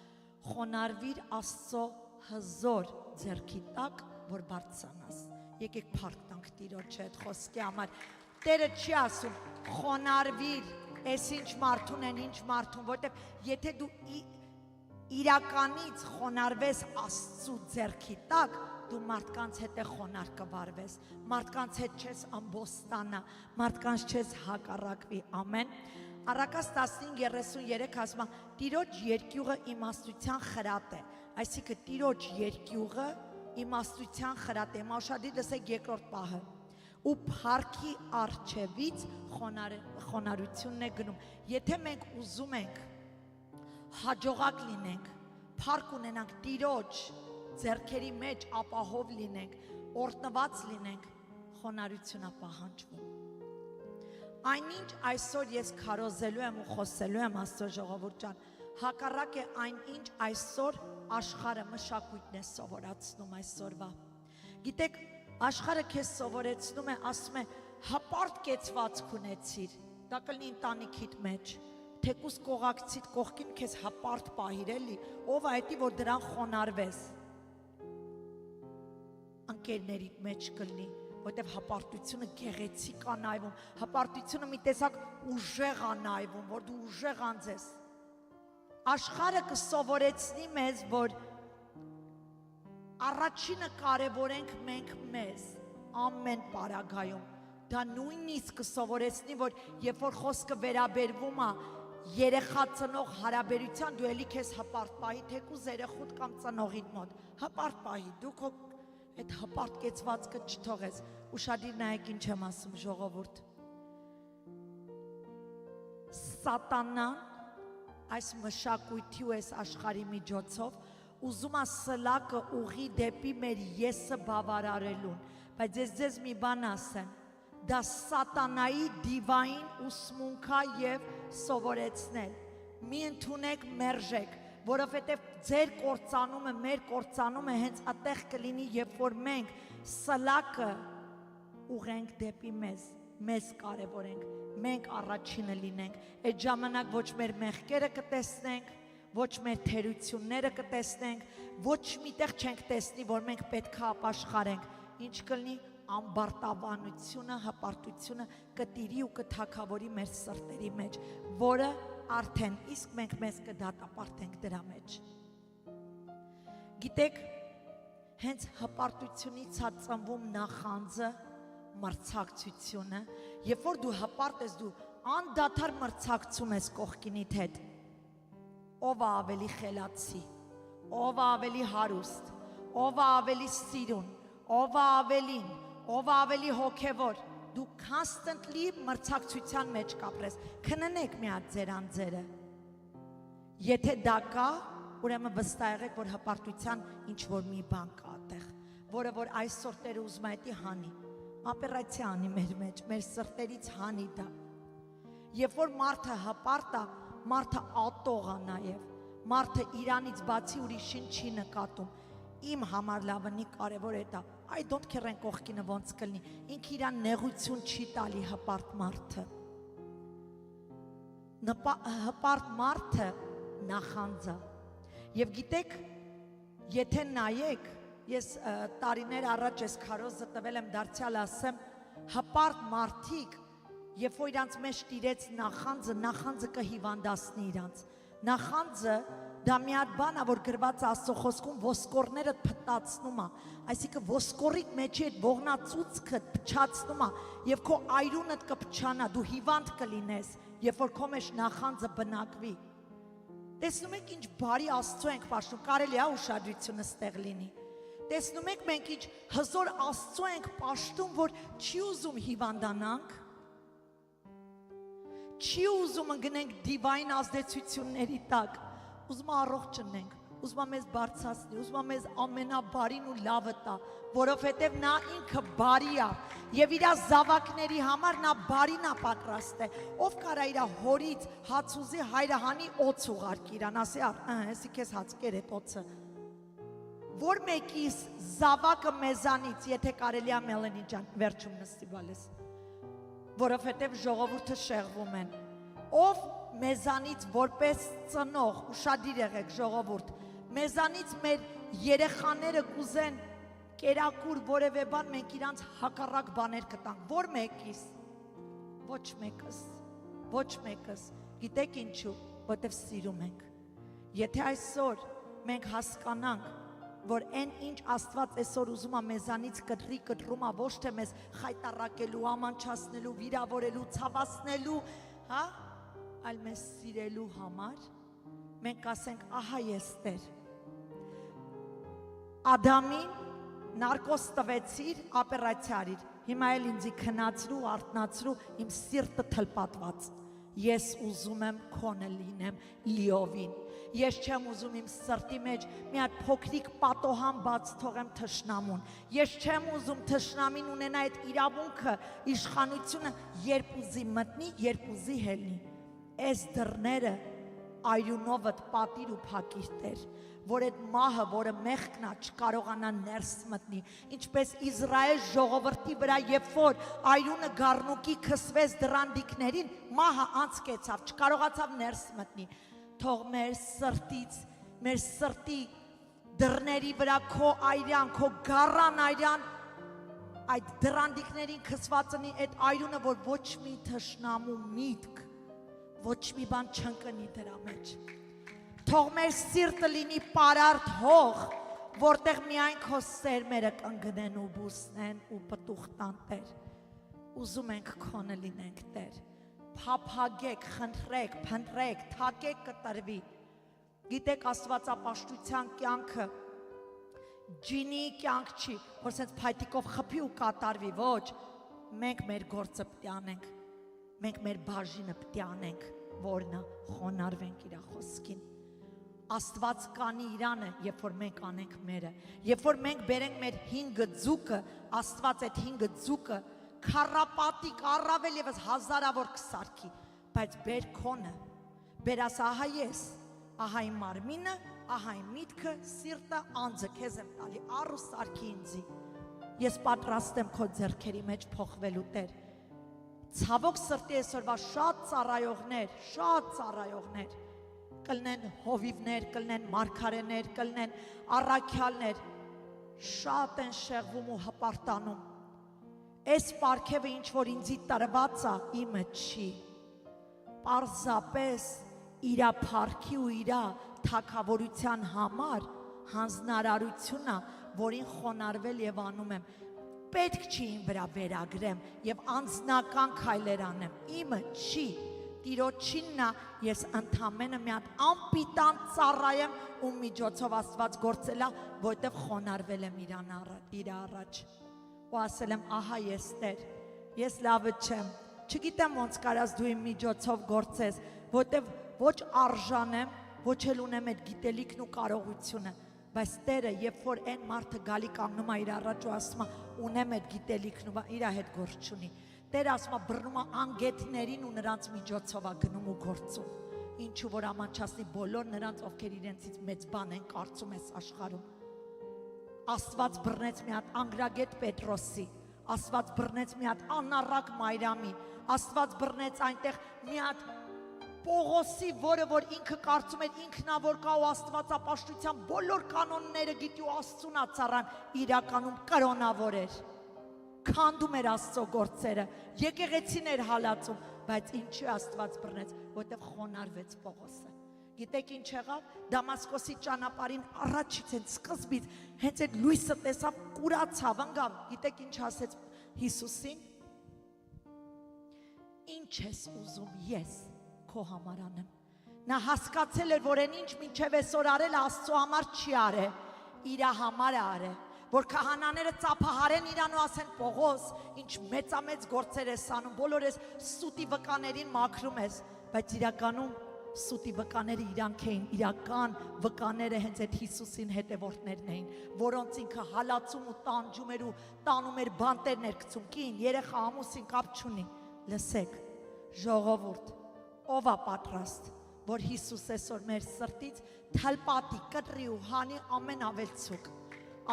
Խոնարհվիր Աստծո հզոր ձեռքի տակ, որ բարձրանաս։ Եկեք փառք տանք Տիրոջ այդ խոսքի համար։ Տերը չի ասում խոնարհվիր, այս ինչ մարդուն են, ինչ մարդուն, որտեղ եթե դու իրականից խոնարհվես Աստծո ձեռքի տակ, դու մարդկանց հետ է խոնարհ կվարվես, մարդկանց հետ չես ամբոստանա, մարդկանց չես հակառակվի, ամեն։ Առակաց 15:33 ասում է, Տիրոջ երկյուղը իմաստության խրատ է, այսինքն Տիրոջ երկյուղը իմաստության խրատ է, մաշադիր լսեք երկրորդ պահը, ու փառքի առջևից խոնարհությունն է գնում։ Եթե մենք ուզում ենք հաջողակ լինենք, փառք ունենանք Տիրոջ ձեռքերի մեջ ապահով լինենք, օրտնված լինենք, խոնարհություն է պահանջվում։ Այնինչ այսօր ես քարոզելու եմ ու խոսելու եմ Աստծո ժողովուրդ ջան, հակառակ է այնինչ այսօր աշխարհը մշակույթն է սովորացնում այսօրվա։ Գիտեք, աշխարհը քեզ սովորեցնում է, ասում է, հպարտ կեցվածք ունեցիր, դա կլինի ընտանիքիդ մեջ, թեկուզ կողակցիդ կողքին քեզ հպարտ պահիր էլի, ով է այդի, որ դրան խոնարհվես։ Ընկերներիդ մեջ կլինի, որտեվ հպարտությունը գեղեցիկ է նայվում, հպարտությունը մի տեսակ ուժեղ է նայվում, որ դու ուժեղ անձես։ Աշխարհը կսովորեցնի մեզ, որ առաջինը կարևորենք մենք մեզ, ամեն պարագայում։ Դա նույնիսկ կսովորեցնի, որ երբ որ խոսքը վերաբերվում է երեխա ծնող հարաբերության, դու էլի քեզ հպարտ պահի, թեկուզ երեխուդ կամ ծնողիդ մոտ, հպարտ պահի, դու քո այդ հպարտ կեցվածքը չթողես, ուշադիր նայեք ինչ եմ ասում ժողովուրդ։ սատանան այս մշակույթի ու այս աշխարհի միջոցով ուզում է սլակը ուղի դեպի մեր եսը բավարարելուն, բայց ես ձեզ մի բան ասեմ, դա սատանայի դիվային ուսմունքա եւ սովորեցնել, մի ընդունեք մերժեք, որովհետև ձեր կործանումը, մեր կործանումը հենց այդտեղ կլինի, երբ որ մենք սլակը ուղենք դեպի մեզ կարևորենք, մենք առաջինը լինենք, այդ ժամանակ ոչ մեր մեղքերը կտեսնենք, ոչ մեր թերությունները կտեսնենք, ոչ միտեղ չենք տեսնի, որ մենք պետք է ապաշխարենք, ինչ կլինի ամբարտավանությունը, հպարտությունը կտիրի ու կթակավորի մեր սրտերի մեջ, որը արդեն իսկ մենք մեզ կդատապարտենք դրա մեջ։ Գիտեք, հենց հպարտությունից է ծնվում նախանձը, մրցակցությունը, երբ որ դու հպարտ ես, դու անդադար մրցակցում ես կողքինիդ հետ, ով է ավելի խելացի, ով է ավելի հարուստ, ով է ավելի սիրուն, ով է ավելին, ով է ավելի հոգևոր, դու constantly մրցակցության մեջ կապրես, քննեք մի հատ ձեր անձերը, եթե դա կա, ուրեմն վստահ եղեք, որ հպարտության ինչ որ մի բան կա այդտեղ, որը որ այսօր Տերը ուզում է դա հանի, ապերացիա անի մեր մեջ, մեր սրտերից հանի դա, երբ որ մարդը հպարտ է, մարդը ատող է նաև, մարդը իրանից բացի ուրիշին չի նկատում, իմ համար լավնի կարևոր է դա, I don't care են կողքինը ոնց կլինի, ինքը իրան նեղություն չի տալի հպարտ մարդը, հպարտ մարդը նախանձա, և գիտեք, եթե նայեք, ես տարիներ առաջ ես քարոզը տվել եմ դարձյալ ասեմ, հպարտ մարդիկ, երբ որ իրանց մեջ տիրեց նախանձը կհիվանդացնի իրանց, նախանձը դա մի հատ բան է, որ գրված Աստծո խոսքում ոսկորները փտացնում է, այսինքն ոսկորիդ մեջի այդ ողնածուցքը փչացնում է եւ քո այրունդ կփչանա, դու հիվանդ կլինես, երբ որ քո մեջ նախանձը բնակվի։ Տեսնում եք ինչ բարի Աստծո ենք պաշտում, կարելի է ուշադրությունը ստեղ լինի։ Տեսնում եք մենք ինչ հզոր Աստծո ենք պաշտում, որ չի ուզում հիվանդանանք, չի ուզում ընկնենք դիվային ազդեցությունների տակ, ուզում է առողջ չնենք, ուզում է մեզ բարձրացնի, ուզում է մեզ ամենաբարին ու լավը տա, որովհետև նա ինքը բարի է եւ իր զավակների համար նա բարին է պատրաստ է, ով կարա իր հորից հաց ուզի հայրը հանի օծ ուղարկի իրան, ասի էսի քեզ հաց կեր է օծը, որ մեկիս զավակը մեզանից, եթե կարելի է Մելանի ջան, վերջում նստի բալես, որովհետև ժողովուրդը շեղվում են, ով մեզանից որպես ծնող, ուշադիր եղեք ժողովուրդ, մեզանից մեր երեխաները կուզեն կերակուր որևէ բան, մենք իրանց հակառակ բաներ կտանք, որ մեկիս, ոչ մեկս, գիտեք ինչու, որտև սիրում ենք, եթե այսօր մենք հասկանանք, որ այն ինչ Աստված այսօր ուզում է մեզանից կտրում է ոչ թե մեզ խայտառակելու, ամանչացնելու, վիրավորելու, ցավացնելու, հա, այլ մեզ սիրելու համար, մենք ասենք, ահա ես Տեր։ Ադամին նարկոս տվեցիր, ապերացիա արիր, հիմա էլ ինձի քնացրու, արթնացրու, իմ սիրտը թլպատված, ես ուզում եմ քոնը լինեմ լիովին, ես չեմ ուզում իմ սրտի մեջ մի հատ փոքրիկ պատոհան բաց թողեմ թշնամուն, ես չեմ ուզում թշնամին ունենա այդ իրավունքը, իշխանությունը, երբ ուզի մտնի, երբ ուզի հելնի, այս դռները այրունովդ պատիր ու փակիր Տեր, որ այդ մահը, որը մեղքն է, չկարողանա ներս մտնի, ինչպես Իսրայել ժողովրդի վրա, երբ որ այրունը գառնուկի քսվեց դռանդիկներին, մահը անցկեցավ, չկարողացավ ներս մտնի, թող մեր սրտից, մեր սրտի դռների վրա քո այրան, քո գառան այրան, այդ դռանդիկներին քսվածնի այդ այրունը, որ ոչ մի թշնամու միտք, ոչ մի բան չընկնի դրա մեջ, թող մեր սիրտը լինի պարարտ հող, որտեղ միայն քո սերմերը կընկնեն ու բուսնեն ու պտուղ տան Տեր, ուզում ենք քոնը լինենք Տեր, փափագեք, խնդրեք, փնտրեք, թակեք կտրվի, գիտեք աստվածապաշտության կյանքը, ջինի կյանք չի, որ սենց փայտիկով խփի ու կատարվի, ոչ, մենք մեր գործը պտի անենք, մենք մեր բաժինը պտի անենք, որն է խոնարհվենք իր խոսքին։ Աստված կանի իրանը, երբ որ մենք անենք մերը, երբ որ մենք բերենք մեր 5 ձուկը, Աստված այդ 5 ձուկը քառապատիկ առավել եւս հազարավոր կսարքի, բայց բեր քոնը, բերաս ահա ես, ահա իմ մարմինը, ահա իմ միտքը, սիրտը, անձը քեզ եմ տալի, առու սարքի ինձի։ Ես պատրաստ եմ քո ձեռքերի մեջ փոխվելու Տեր։ Ցավոք սրտի այսօրվա շատ ծառայողներ կլնեն հովիվներ, կլնեն մարգարեներ, կլնեն առաքյալներ, շատ են շեղվում ու հպարտանում։ Այս պարգևը ինչ որ ինձի տրված է, իմը չի։ Պարզապես իրա փառքի ու իրա թագավորության համար հանձնարարությունն է, որին խոնարհվել եւ անում եմ։ Պետք չի իմ վրա վերագրեմ եւ անձնական քայլեր անեմ։ Իմը չի, Տիրոջինն է, ես ընդամենը մի հատ անպիտան ծառայեմ, ում միջոցով Աստված գործել է, որտեղ խոնարհվել եմ իր առաջ։ Ու ասել եմ, ահա ես Տեր, ես լավը չեմ, չգիտեմ ոնց կարաս դու իմ միջոցով գործես, որտեղ ոչ արժան եմ, ոչ էլ ունեմ այդ գիտելիքն ու կարողությունը, բայց Տերը, երբ որ այն մարդը գալի կանգնում է իր առաջ ու ասում է, ունեմ այդ գիտելիքն ու իր հետ գործ չունի, Տերը ասում է բռնում է անգետներին ու նրանց միջոցով է գնում ու գործում, ինչու որ ամանչասնի բոլոր նրանց, ովքեր իրենցից մեծ բան են կարծում այս աշխարհում։ Աստված բռնեց մի հատ անգրագետ Պետրոսի, Աստված բռնեց մի հատ անառակ Մայրամի, Աստված բռնեց այնտեղ մի հատ Պողոսի, որը որ ինքը կարծում էր ինքնավոր կա ու աստվածապաշտության բոլոր կանոնները գիտի ու Աստծուն է ծառայում, իրականում կրոնավոր էր, քանդում էր Աստծո գործերը, եկեղեցին էր հալածում, բայց ինչու Աստված բռնեց, որտեղ խոնարհվեց Պողոսը։ Գիտեք ինչ եղավ, Դամասկոսի ճանապարհին առաջից են սկզբից հենց այդ լույսը տեսավ, կուրացավ, ընկավ, գիտեք ինչ ասեց Հիսուսին, ինչ ես ուզում ես քո համար անեմ։ Նա հասկացել էր, որ այն ինչ մինչև այսօր արել Աստծո համար չի արել, իր համար է արել, որ քահանաները ծափահարեն իրան ու ասեն Պողոս, ինչ մեծամեծ գործեր ես անում, բոլոր այս սուտի վկաներին մաքրում ես, բայց իրականում սուտի վկաները իրանք էին, իրական վկաները հենց այդ Հիսուսին հետևորդներն էին, որոնց ինքը հալածում ու տանջում էր ու տանում էր բանտերներ գցում, կին, երեխա, ամուսին կապ չունի։ Լսեք, ժողովուրդ, ով է պատրաստ, որ Հիսուս այսօր մեր սրտից թլպատի, կտրի ու հանի ամեն ավելցուկ։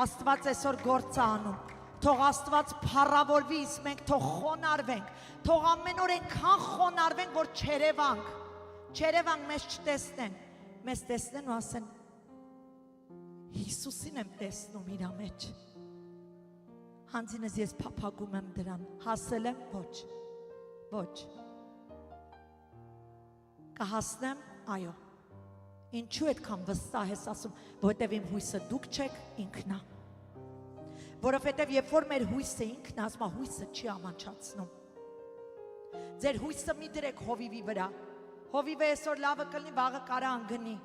Աստված այսօր գործ է անում, թող Աստված փառավորվի, իսկ մենք թող խոնարհվենք, թող ամեն օր այնքան խոնարհվենք, որ չերևանք մեզ չտեսնեն, մեզ տեսնեն ու ասեն Հիսուսին եմ տեսնում իր մեջ։ Հանձինս ես փափագում եմ դրան, հասել եմ, ոչ, կհասնեմ, այո, ինչու այդքան վստահ ես ասում, որովհետև իմ հույսը դուք չեք, ինքն է, որովհետև երբ որ մեր հույսը ինքն է, ասում է հույսը չի ամանչացնում, ձեր հույսը մի դրեք հովիվի վրա, հովիվը այսօր լավը կլինի, վաղը կարա անգնի,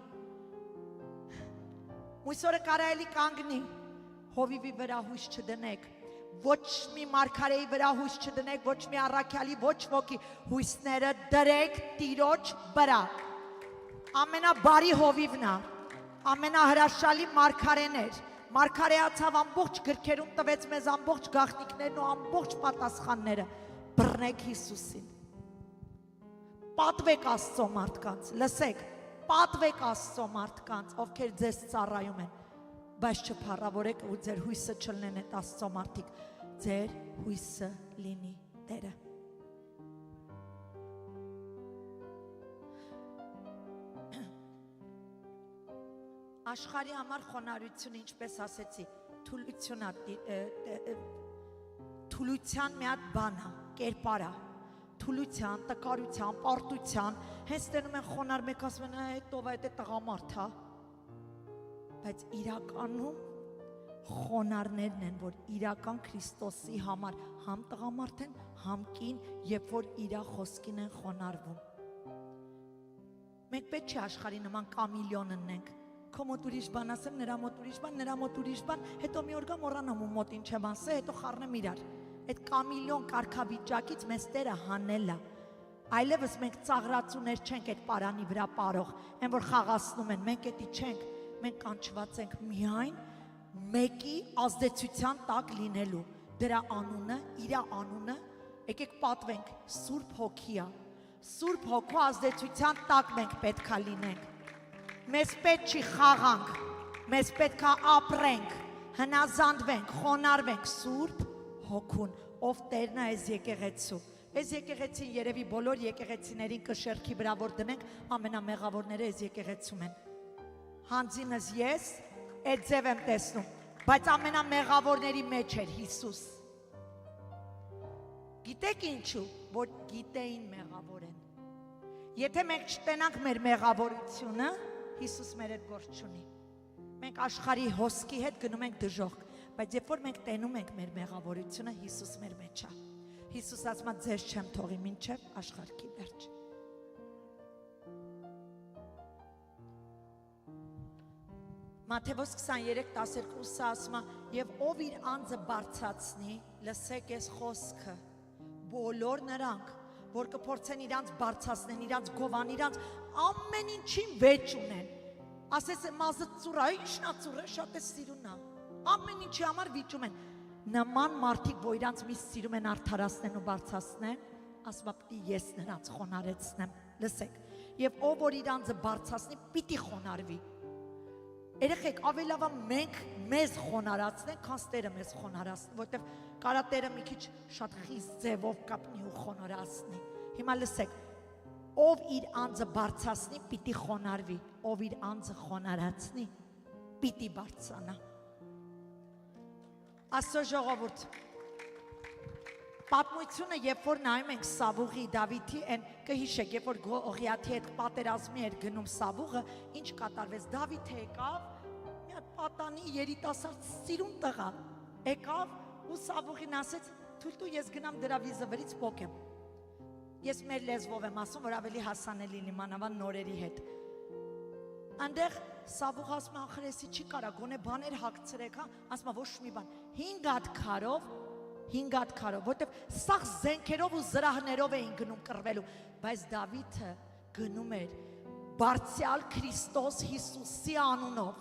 մույսօրը կարա էլի կանգնի, հովիվի վրա հույս չդնեք, ոչ մի մարգարեի վրա հույս չդնեք, ոչ մի առաքյալի, ոչ ոքի հույսները դրեք Տիրոջ վրա, ամենաբարի հովիվն է, ամենահրաշալի մարգարեներ, մարգարեացավ ամբողջ գրքերում տվեց մեզ ամբողջ գաղտնիքներն ու ամբողջ պատասխանները, բռնեք Հիսուսին, պատվեք Աստծո մարդկանց, լսեք, պատվեք Աստծո մարդկանց, ովքեր ձեզ ծառայում են, բայց չփառավորեք ու ձեր հույսը չլինեն այդ Աստծո մարդիկ, ձեր հույսը լինի Տերը։ Աշխարհի համար խոնարհությունը, ինչպես ասեցի, թուլության մի հատ բան է, կերպար է, թուլության, տկարության, պարտության, հենց տենում են խոնարհ, մեկ ասում են, այդ ով է, այդ տղամարդ է, բայց իրականում խոնարհներն են, որ իրական Քրիստոսի համար համ տղամարդ են, համ կին, երբ որ իր խոսքին են խոնարհվում։ Մենք պետք չի աշխարհի նման կամիլիոն ընենք, քո մոտ ուրիշ բան ասեմ, նրա մոտ ուրիշ բան, նրա մոտ ուրիշ բան, հետո մի օր գամ մոռանամ ու մոտ ինչ եմ ասել, հետո խառնեմ իրար։ Այդ կամիլիոն կարգավիճակից մեզ Տերը հանել է, Այլևս մենք ծաղրացուներ չենք այդ պարանի վրա ապարող, այն որ խաղացնում են, մենք էդի չենք, մենք կանչված ենք միայն մեկի ազդեցության տակ լինելու, դրա անունը, իր անունը, եկեք պատվենք, Սուրբ Հոգիա, Սուրբ Հոգու ազդեցության տակ մենք պետքա լինենք, մեզ պետք չի խաղանք, մեզ պետքա ապրենք, հնազանդվենք, խոնարհվենք Սուրբ Հոգուն, ով Տերն է այս եկեղեցու, այս եկեղեցին երևի բոլոր եկեղեցիներին կշերքի վրա որ դնենք, ամենամեղավորները այս եկեղեցում են, հանձինս ես այդ ձև եմ տեսնում, բայց ամենամեղավորների մեջ էր Հիսուս, գիտեք ինչու, որ գիտեին մեղավոր են, եթե մենք չտենանք մեր մեղավորությունը, Հիսուս մեր հետ գործ չունի, մենք աշխարհի հոսքի հետ գնում ենք դժոխք, բայց երբ որ մենք տենում ենք մեր մեղավորությունը, Հիսուս մեր մեջ է, Հիսուս ասում է ձեզ չեմ թողի մինչև աշխարհի վերջ, Մատթեոս 23:12 ասում է, եւ ով իր անձը բարձրացնի, լսեք այս խոսքը, բոլոր նրանք, որ կփորձեն իրանց բարձրացնեն, իրանց գովան, իրանց ամեն ինչին վեճ ունեն, ասես մազը ծուռա, ինչն է ծուռը, շատ է սիրուն է, ամեն ինչի համար վիճում են, նման մարդիկ, որ իրանց մի սիրում են արդարացնեն ու բարձրացնեն, ասում է պիտի ես նրանց խոնարհեցնեմ, լսեք, եւ ով որ իր անձը բարձրացնի, պիտի խոնարհվի, երեխեք, ավելի լավ է մենք մեզ խոնարհացնենք, քան Տերը մեզ խոնարհացնի, որտեվ կարա Տերը մի քիչ շատ խիստ ձևով կապնի ու խոնարհացնի։ Հիմա լսեք, ով իր անձը բարձրացնի, պիտի խոնարհվի, ով իր անձը խոնարհացնի, պիտի բարձրանա։ Աստծո ժողովուրդ, պատմությունը, երբ որ նայում ենք Սավուղի, Դավիթի, այն կհիշեք, երբ որ Գողիաթի հետ պատերազմի էր գնում Սավուղը, ինչ կատարվեց, Դավիթը եկավ, մի հատ պատանի երիտասարդ սիրուն տղա, եկավ ու Սավուղին ասեց, թույլ տու ես գնամ դրա վիզվերից պոկեմ։ Ես մեր լեզվով եմ ասում, որ ավելի հասանելի լինի մանավանդ նորերի հետ։ Այնտեղ Սավուղը ասում է, ախր էսի չի կարա, գոնե բաներ հագցրեք, հա, ասում է ոչ մի բան, 5 հատ քարով, որտեվ սաղ զենքերով ու զրահներով էին գնում կռվելու, բայց Դավիթը գնում էր բարձյալ Քրիստոս Հիսուսի անունով,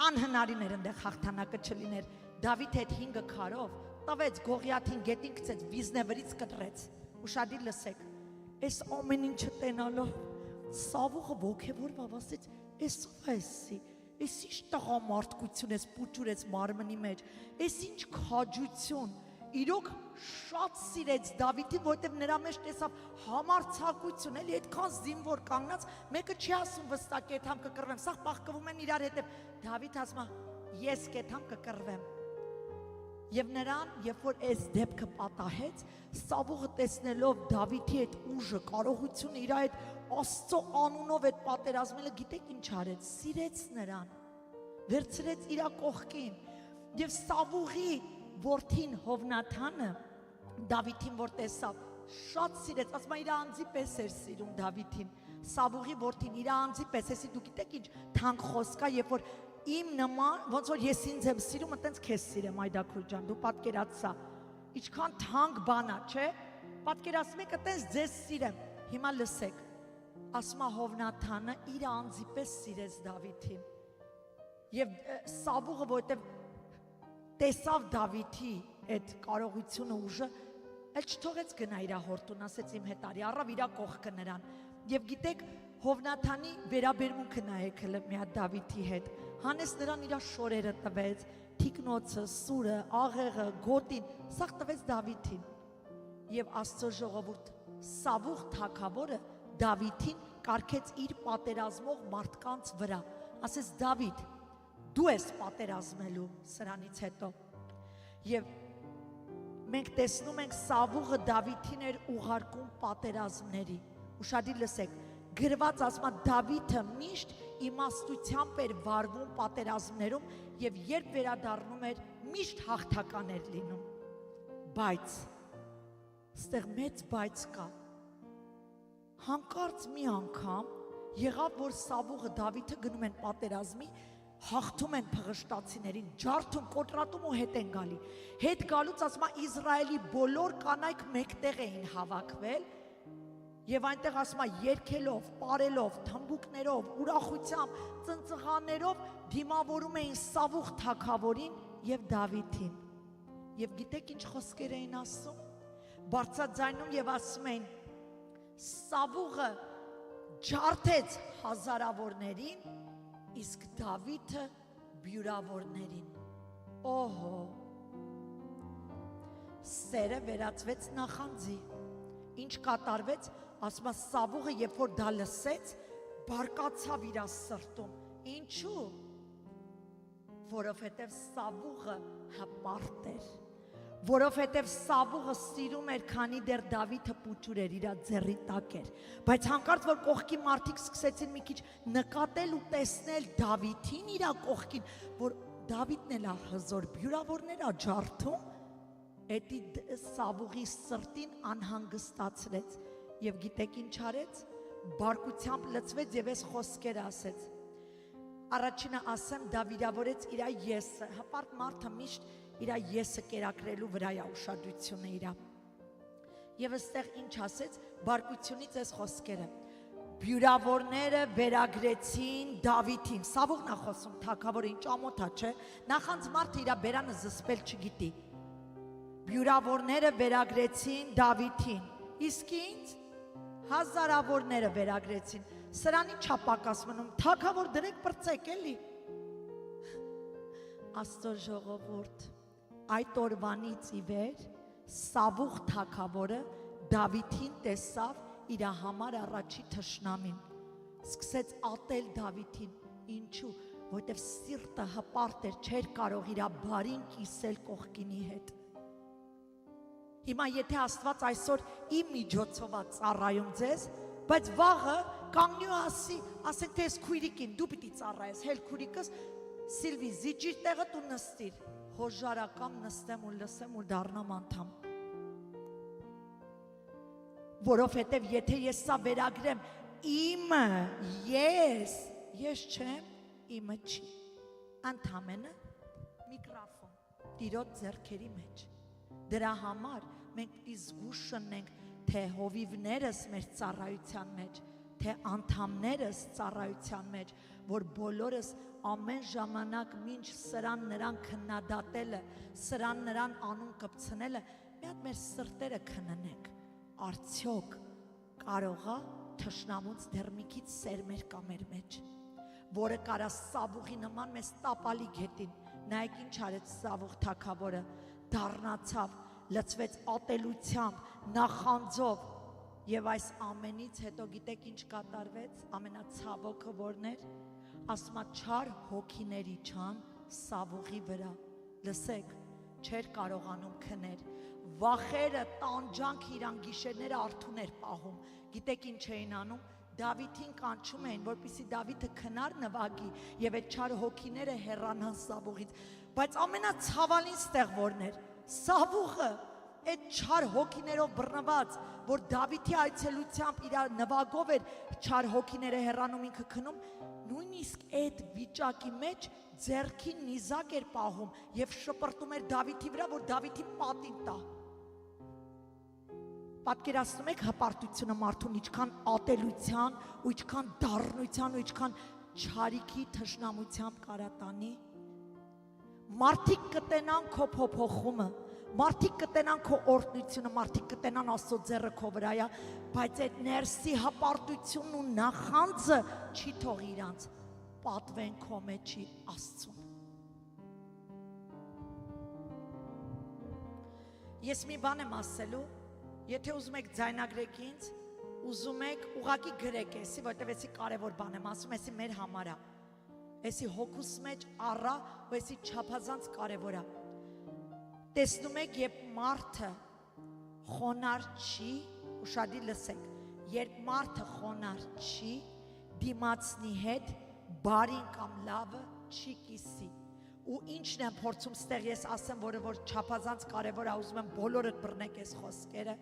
անհնարին էր այնտեղ հաղթանակը չլիներ, Դավիթը այդ 5 քարով տվեց Գողիաթին գետին գցեց, վիզնևրից կտրեց, ուշադիր լսեք, այս ամեն ինչը տենալով, Սավուղը ոգևորվավ, ասեց, այս ով է էսի, այս ինչ տղամարդկություն ես պուճուրեց մարմնի մեջ, այս ինչ քաջություն, իրոք շատ սիրեց Դավիթին, որտև նրա մեջ տեսավ համարձակություն, էլի այդքան զինվոր կանգնած, մեկը չի ասում վստահ կեթամ կկռվեմ, սաղ պաղկվում են իրար հետև, Դավիթ ասում է, ես կեթամ կկռվեմ, եւ նրան, երբ որ այս դեպքը պատահեց, Սավուղը տեսնելով Դավիթի այդ ուժը, կարողությունը, իր այդ Աստծո անունով այդ պատերազմելը, գիտեք ինչ արեց, սիրեց նրան, վերցրեց իր կողքին, եւ Սավուղի որդին Հովնաթանը, Դավիթին որ տեսավ, շատ սիրեց, ասում է իր անձի պես էր սիրում Դավիթին, Սավուղի որդին իր անձի պես, էսի դու գիտեք ինչ թանկ խոսք է, երբ որ իմ նման, ոնց որ ես ինձ եմ սիրում, այտենց քեզ սիրեմ, Այդաքույր ջան, դու պատկերացա, ինչքան թանկ բան է, չէ, պատկերացնում եք, այտենց ձեզ սիրեմ, հիմա լսեք, ասում է Հովնաթանը իր անձի պես սիրեց Դավիթին, եւ Սավուղը, որտեվ տեսավ Դավիթի այդ կարողությունը ուժը, էլ չթողեց գնա իր հորտուն, ասեց իմ հետ արի, առավ իր կողքը նրան, եւ գիտեք, Հովնաթանի վերաբերմունքը նայեք հələ մի հատ Դավիթի հետ, հանեց նրան իր շորերը տվեց, թիկնոցը, սուրը, աղեղը, գոտին, սաղ տվեց Դավիթին, եւ Աստծո ժողովուրդ, Սավուղ թագավորը Դավիթին կարգեց իր պատերազմող մարդկանց վրա, ասեց Դավիթ, դու ես պատերազմելու սրանից հետո, եւ մենք տեսնում ենք Սավուղը Դավիթին էր ուղարկում պատերազմների, ուշադիր լսեք, գրված ասում է Դավիթը միշտ իմաստությամբ էր վարվում պատերազմներում եւ երբ վերադառնում էր միշտ հաղթական էր լինում, բայց ստեղ մեծ բայց կա, հանկարծ մի անգամ եղավ որ Սավուղը Դավիթը գնում են պատերազմի, հաղթում են փղշտացիներին, ջարդում, կոտրատում ու հետ են գալի։ Հետ գալուց ասում է Իսրայելի բոլոր կանայք մեկտեղ էին հավաքվել եւ այնտեղ ասում է երգելով, պարելով, թմբուկներով, ուրախությամբ, ծնծղաներով դիմավորում էին Սավուղ թագավորին եւ Դավիթին։ Եվ գիտեք ինչ խոսքեր էին ասում։ Բարձրաձայնում եւ ասում էին Սավուղը ջարդեց հազարավորներին, իսկ Դավիթը բյուրավորներին։ Օհո։ Սերը վերածվեց նախանձի։ Ինչ կատարվեց, ասում է Սավուղը, երբ որ դա լսեց, բարկացավ իր սրտում։ Ինչու՞։ Որովհետև Սավուղը հպարտ էր։ Որովհետև Սավուղը սիրում էր, քանի դեռ Դավիթը պուչուր էր, իր ձեռի տակ էր։ Բայց հանկարծ որ կողքի մարդիկ սկսեցին մի քիչ նկատել ու տեսնել Դավիթին իր կողքին, որ Դավիթն էլ է հզոր, բյուրավորներ է ջարդում, էդի Սավուղի սրտին անհանգստացրեց։ Եվ գիտեք ինչ արեց։ Բարկությամբ լցվեց եւ այս խոսքերը ասեց։ Առաջինը ասեմ, դա վիրավորեց իր եսը։ Հպարտ մարդը միշտ իր եսը կերակրելու վրա է ուշադրությունը իր։ Եվ այստեղ ինչ ասեց, բարկությունից այս խոսքերը։ Բյուրավորները վերագրեցին Դավիթին։ Սավուղն է խոսում, թագավորը ինչ ամոթ է, չէ։ Նախանց մարդը իր բերանը զսպել չգիտի։ Բյուրավորները վերագրեցին Դավիթին։ Իսկ ինձ հազարավորները վերագրեցին։ Սրանի չապակաս մնում, թագավոր դրեք պրծեք էլի։ Աստծո ժողովուրդ, այդ օրվանից ի վեր Սավուղ թագավորը Դավիթին տեսավ իր համար առաջի թշնամին, սկսեց ատել Դավիթին, ինչու, որտև սիրտը հպարտ էր, չէր կարող իր բարին կիսել կողքինի հետ։ Հիմա եթե Աստված այսօր իմ միջոցով է ծառայում ձեզ, բայց վաղը կանգնի ու ասենք թե ես քույրիկին, դու պիտի ծառայես, հել քույրիկս Սիլվի զիջիր տեղը դու նստիր, հոժարակամ նստեմ ու լսեմ ու դառնամ անդամ։ Որովհետև եթե ես սա վերագրեմ իմը, ես չեմ, իմը չի, ընդամենը միկրոֆոն, տիրոջ ձեռքերի մեջ։ Դրա համար մենք պիտի զգուշ շնենք, թե հովիվներս մեր ծառայության մեջ, թե անդամներս ծառայության մեջ, որ բոլորս ամեն ժամանակ մինչ սրան նրան քննադատելը, սրան նրան անուն կպցնելը, մի հատ մեր սրտերը քննենք, արդյոք կարողա թշնամուց դեռ մի քիչ սեր մեր կա մեր մեջ, որը կարա Սավուղի նման մեզ տապալի գետին, նայեք ինչ արեց Սավուղ թագավորը, դառնացավ, լցվեց ատելությամբ, նախանձով եւ այս ամենից հետո գիտեք ինչ կատարվեց, ամենացավոքը որն էր, ասում է չար հոգիների չան Սավուղի վրա, լսեք, չէր կարողանում քնել, վախերը, տանջանքը իրան գիշերները արթուն էր պահում, գիտեք ինչ էին անում, Դավիթին կանչում էին, որպեսզի Դավիթը քնար նվագի եւ այդ չար հոգիները հեռանան Սավուղից, բայց ամենացավալին ստեղ որն էր, Սավուղը այդ չար հոգիներով բռնված, որ Դավիթի այցելությամբ իր նվագով էր չար հոգիները հեռանում ինքը քնում, նույնիսկ այդ վիճակի մեջ ձեռքին նիզակ էր պահում եւ շպրտում էր Դավիթի վրա, որ Դավիթի պատին տա։ Պատկերացնում եք հպարտությունը մարդուն ինչքան ատելության ու ինչքան դառնության ու ինչքան չարիքի թշնամությամբ կարատանի։ Մարդիկ կտենան քո փոփոխումը, մարդիկ կտենան քո օրհնությունը, մարդիկ կտենան Աստծո ձեռը քո վրայա, բայց այդ ներսի հպարտությունն ու նախանձը չի թող իրանց պատվեն քո մեջի Աստծուն։ Ես մի բան եմ ասելու, եթե ուզում եք ձայնագրեք ինձ, ուզում եք ուղակի գրեք էսի, որտեվ էսի կարևոր բան եմ ասում, էսի մեր համար է, էսի հոգուս մեջ առա, ու էսի չափազանց կարևոր է։ Տեսնում եք, երբ մարդը խոնար չի, ուշադիր լսեք, երբ մարդը խոնար չի, դիմացնի հետ բարին կամ լավը չի կիսի։ Ու ինչն եմ փորձում ստեղ ես ասեմ, որ չափազանց կարևոր է, ուզում եմ բոլորդ բռնեք այս խոսքերը,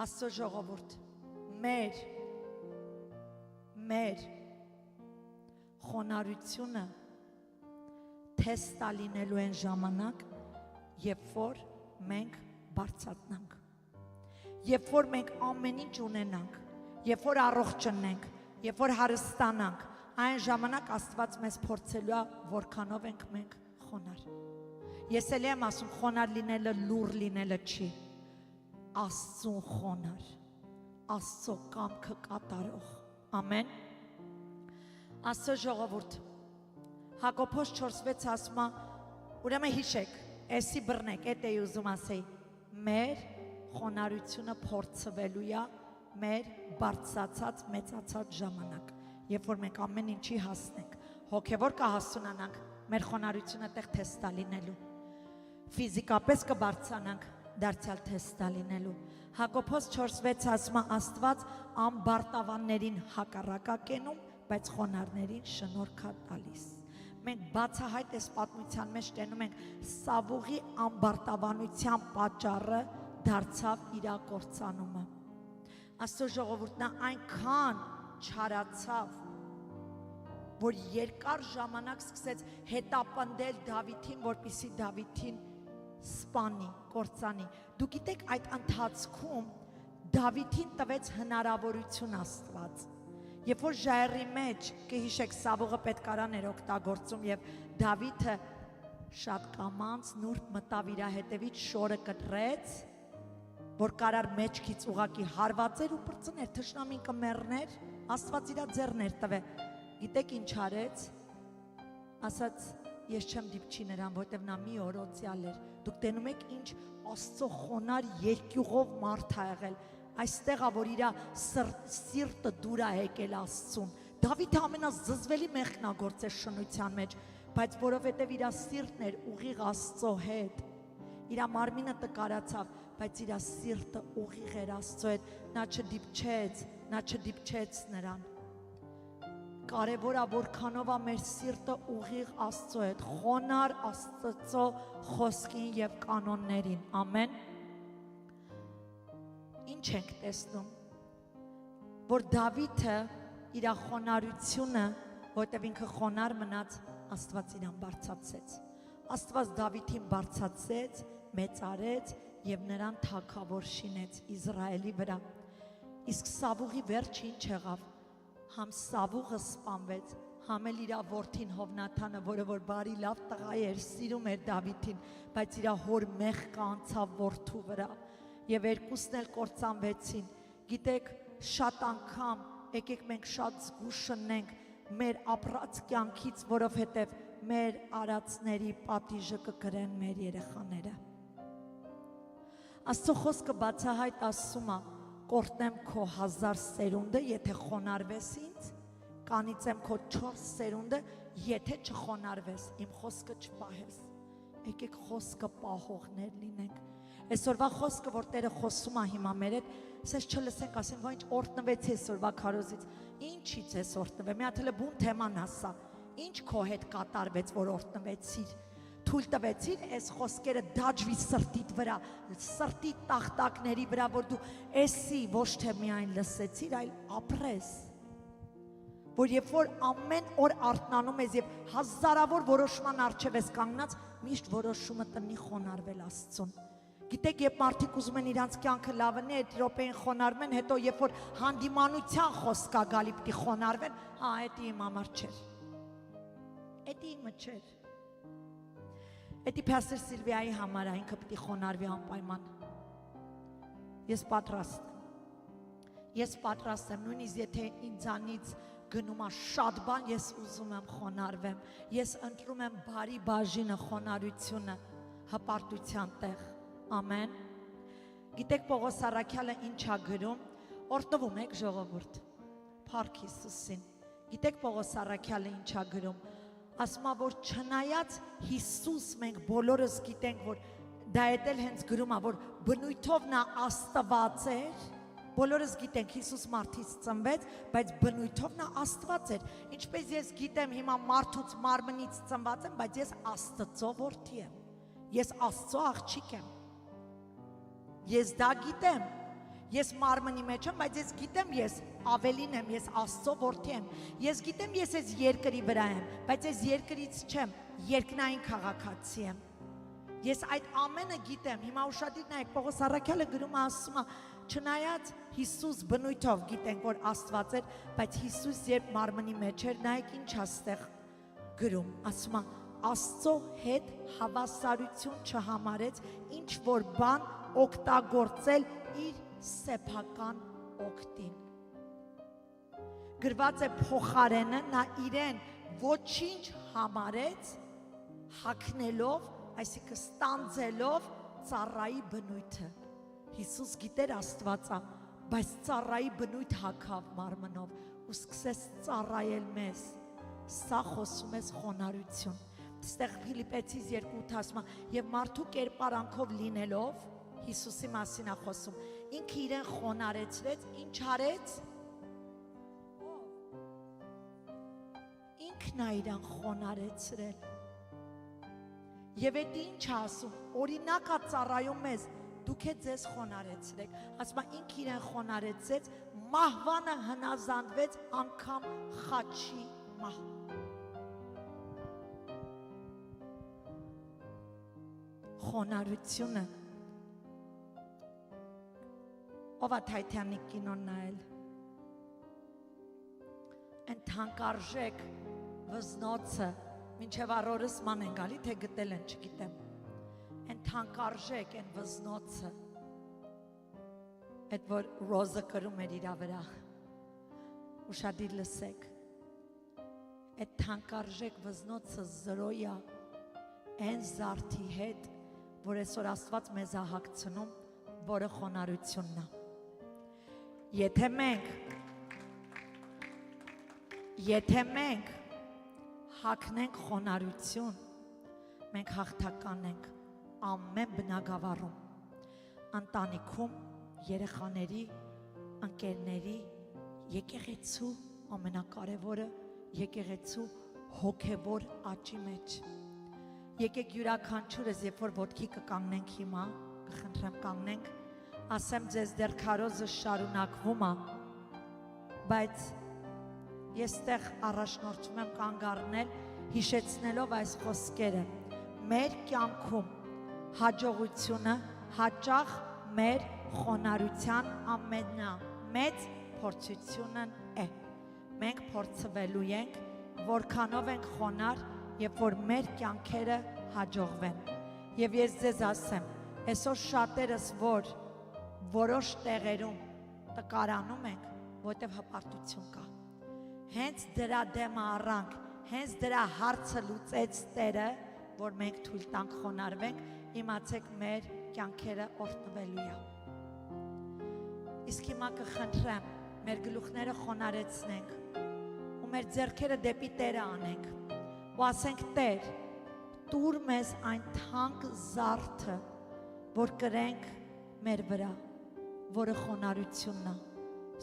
Աստծո ժողովուրդ, մեր խոնարհությունը թեստա լինելու են ժամանակ, երբ որ մենք բարձրացնանք, երբ որ մենք ամեն ինչ ունենանք, երբ որ առողջանանք, երբ որ հարստանանք, այն ժամանակ Աստված մեզ փորձելու է, որքանով ենք մենք խոնար։ Ես էլ եմ ասում, խոնար լինելը լուր լինելը չի, Աստծուն խոնար, Աստծո կամքը կատարող, ամեն։ Աստծո ժողովուրդ, Հակոբոս 4:6 ասում է, ուրեմն հիշեք, էսի բռնեք, էդ էի ուզում ասեի, մեր խոնարհությունը փորձվելու է մեր բարձրացած մեծացած ժամանակ, երբ որ մենք ամեն ինչի հասնենք, հոգևոր կհասունանանք, մեր խոնարհությունը տեղ թեստա լինելու, ֆիզիկապես կբարձրանանք, դարձյալ թեստա լինելու։ Հակոբոս 4:6 ասում է, Աստված ամբարտավաններին հակառակ է կենում, բայց խոնարհներին շնորհք է տալիս։ Մենք բացահայտ այս պատմության մեջ տենում ենք Սավուղի ամբարտավանության պատճառը դարձավ իր կործանումը։ Աստծո ժողովուրդն այնքան չարացավ, որ երկար ժամանակ սկսեց հետապնդել Դավիթին, որպեսզի Դավիթին սպանի, կործանի։ Դու գիտեք, այդ ընթացքում Դավիթին տվեց հնարավորություն Աստված։ Երբ որ ժայռի մեջ, կհիշեք, Սավուղը պետքարաներ օգտագործում եւ Դավիթը շատ կամանց նուրբ մտավ իր հետևից, շորը կտրեց, որ կարար մեջքից ուղակի հարվածեր ու բրծներ, թշնամին կմեռներ, Աստված իր ձեռներ տվե։ Գիտեք ինչ արեց, ասաց, ես չեմ դիպչի նրան, որտեվ նա մի օրոցյալ էր, դուք տենում եք ինչ Աստծո խոնար երկյուղով մարդ ա եղել, այստեղ ա, որ իր սիրտը դուր ա եկել Աստծուն, Դավիթը ամենազզվելի մեղքն ա գործել շնության մեջ, բայց որովհետև իր սիրտն էր ուղիղ Աստծո հետ, իր մարմինը տկարացավ, բայց իր սիրտը ուղիղ էր Աստծո հետ, նա չդիպչեց նրան։ Կարևոր է որքանով է մեր սիրտը ուղիղ Աստծո հետ, խոնար Աստծո խոսքին եւ կանոններին, ամեն։ Ինչ ենք տեսնում, որ Դավիթը իր խոնարհությունը, որտեղ ինքը խոնար մնաց, Աստված իրան բարձրացրեց։ Աստված Դավիթին բարձրացրեց, մեծարեց եւ նրան թագավոր շինեց Իսրայելի վրա։ Իսկ Սավուղի վերջը ինչ եղավ։ Համ Սավուղը սպանվեց, համ էլ իր որդին Հովնաթանը, որը որ բարի լավ տղա էր, սիրում էր Դավիթին, բայց իր հոր մեղքը անցավ որդու վրա եւ երկուսն էլ կործանվեցին։ Գիտեք, շատ անգամ եկեք մենք շատ զգուշ շնենք մեր ապրած կյանքից, որովհետեւ մեր արածների պատիժը կկրեն մեր երեխաները։ Աստծո խոսքը բացահայտ ասում է, կորտնեմ քո 1000 սերունդը, եթե խոնարհվես ինձ, կանիծեմ քո 4 սերունդը, եթե չխոնարհվես, իմ խոսքը չպահես։ Եկեք խոսքը պահողներ լինենք։ Այսօրվա խոսքը, որ Տերը խոսում է հիմա մեր հետ, սես չլսենք, ասենք, ինչ օրտնվեցի այսօրվա քարոզից։ Ինչից ես օրտնվել։ Մի հատ էլ բուն թեման ասա։ Ինչ քո հետ կատարվեց, որ օրտնվեցիր։ Թույլ տվեցիր այս խոսքերը դաջվի սրտիդ վրա, սրտի տախտակների վրա, որ դու էսի ոչ թե միայն լսեցիր, այլ ապրես, որ երբ որ ամեն օր արթնանում ես եւ հազարավոր որոշման առջև ես կանգնած, միշտ որոշումը տնի խոնարհվել Աստծուն։ Գիտեք, երբ մարդիկ ուզում են իրանց կյանքը լավնի, այդ րոպեին խոնարհվում են, հետո երբ որ հանդիմանության խոսք կա գալի պիտի խոնարհվեն, հա, դա իմ համար չէր։ Դա իմը չէր։ Էդի Փաստոր Սիլվիայի համար ինքը պիտի խոնարհվի անպայման։ Ես պատրաստ եմ, նույնիսկ եթե ինձանից գնում է շատ բան, ես ուզում եմ խոնարհվեմ։ Ես ընտրում եմ բարի բաժինը, խոնարհությունը, հպարտության տեղ։ Ամեն։ Գիտեք Պողոս առաքյալը ինչ է գրում, օրտնվում եք ժողովուրդ, Փառք Հիսուսին։ Գիտեք Պողոս առաքյալը ինչ է գրում, ասում է, որ չնայած Հիսուս մենք բոլորս գիտենք, որ դա էլ հենց գրում է, որ բնույթով նա Աստված էր, բոլորս գիտենք Հիսուս մարդից ծնվեց, բայց բնույթով նա Աստված էր, ինչպես ես գիտեմ հիմա մարդուց մարմնից ծնված եմ, բայց ես Աստծո որդի եմ, ես Աստծո աղջիկ եմ, ես դա գիտեմ, Ես մարմնի մեջ եմ, բայց ես գիտեմ ես ավելին եմ, ես Աստծո որդի եմ։ Ես գիտեմ ես այս երկրի վրա եմ, բայց այս երկրից չեմ, երկնային քաղաքացի եմ։ Ես այդ ամենը գիտեմ։ Հիմա ուշադիր նայեք, Պողոս առաքյալը գրում է, ասում է, չնայած Հիսուս բնույթով գիտենք, որ Աստված էր, բայց Հիսուս երբ մարմնի մեջ էր, նայեք ինչ աստեղ գրում, ասում է, Աստծո հետ հավասարություն չհամարեց, ինչ որ բան օգտագործել իր սեփական օգտին։ Գրված է փոխարենը նա իրեն ոչինչ համարեց, հագնելով, այսինքն ստանձելով ծառայի բնույթը։ Հիսուս գիտեր Աստվածա, բայց ծառայի բնույթ հագավ մարմնով ու սկսեց ծառայել մեզ։ Սա խոսում է խոնարհություն։ Այստեղ Ֆիլիպեցիս 2:8 ասում է, եւ մարդու կերպարանքով լինելով, Հիսուսի մասին է խոսում, ինքը իրեն խոնարհեցրեց, ինչ արեց։ Ինքն է իրեն խոնարհեցրել։ Եվ այդ ինչ ասում, օրինակ է ծառայում մեզ, դուք եք ձեզ խոնարհեցրեք։ Ասում է ինքը իրեն խոնարհեցրեց, մահվանը հնազանդվեց անգամ խաչի մահ։ Խոնարհությունը ով է Թայթանիկ կինոն նայել, այն թանկարժեք վզնոցը մինչև առորս ման են գալի, թե գտել են, չգիտեմ, այն թանկարժեք այն վզնոցը, այդ որ Ռոզը կրում էր իրա վրա, ուշադիր լսեք, այդ թանկարժեք վզնոցը զրոյա այն զարդի հետ, որ այսօր Աստված մեզ է հագցնում, որը խոնարհությունն է։ Եթե մենք հագնենք խոնարհություն, մենք հաղթական ենք ամեն բնագավառում, ընտանիքում, երեխաների, ընկերների, եկեղեցու ամենակարևորը, եկեղեցու հոգևոր աճի մեջ։ Եկեք յուրաքանչյուրս, երբ որ ոտքի կկանգնենք հիմա, կխնդրեմ կանգնենք, ասեմ ձեզ դեռ քարոզը շարունակվում է, բայց ես տեղ առաջնորդում եմ կանգ առնել, հիշեցնելով այս խոսքերը, մեր կյանքում հաջողությունը հաճախ մեր խոնարհության ամենամեծ փորձությունն է։ Մենք փորձվելու ենք, որքանով ենք խոնարհ, երբ որ մեր կյանքերը հաջողվեն։ Եվ ես ձեզ ասեմ, այսօր շատերս, որ որոշ տեղերում տկարանում ենք, որտեղ հպարտություն կա։ Հենց դրա դեմը առանք, հենց դրա հարցը լուծեց Տերը, որ մենք թույլ տանք խոնարհվենք, իմացեք մեր կյանքերը օրհնվելու է։ Իսկ հիմա կխնդրեմ, մեր գլուխները խոնարհեցնենք ու մեր ձեռքերը դեպի Տերը անենք ու ասենք Տեր, տուր մեզ այն թանկ զարդը, որ կրենք մեր վրա, որը խոնարհությունն է,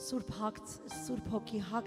Սուրբ Հոգի հագ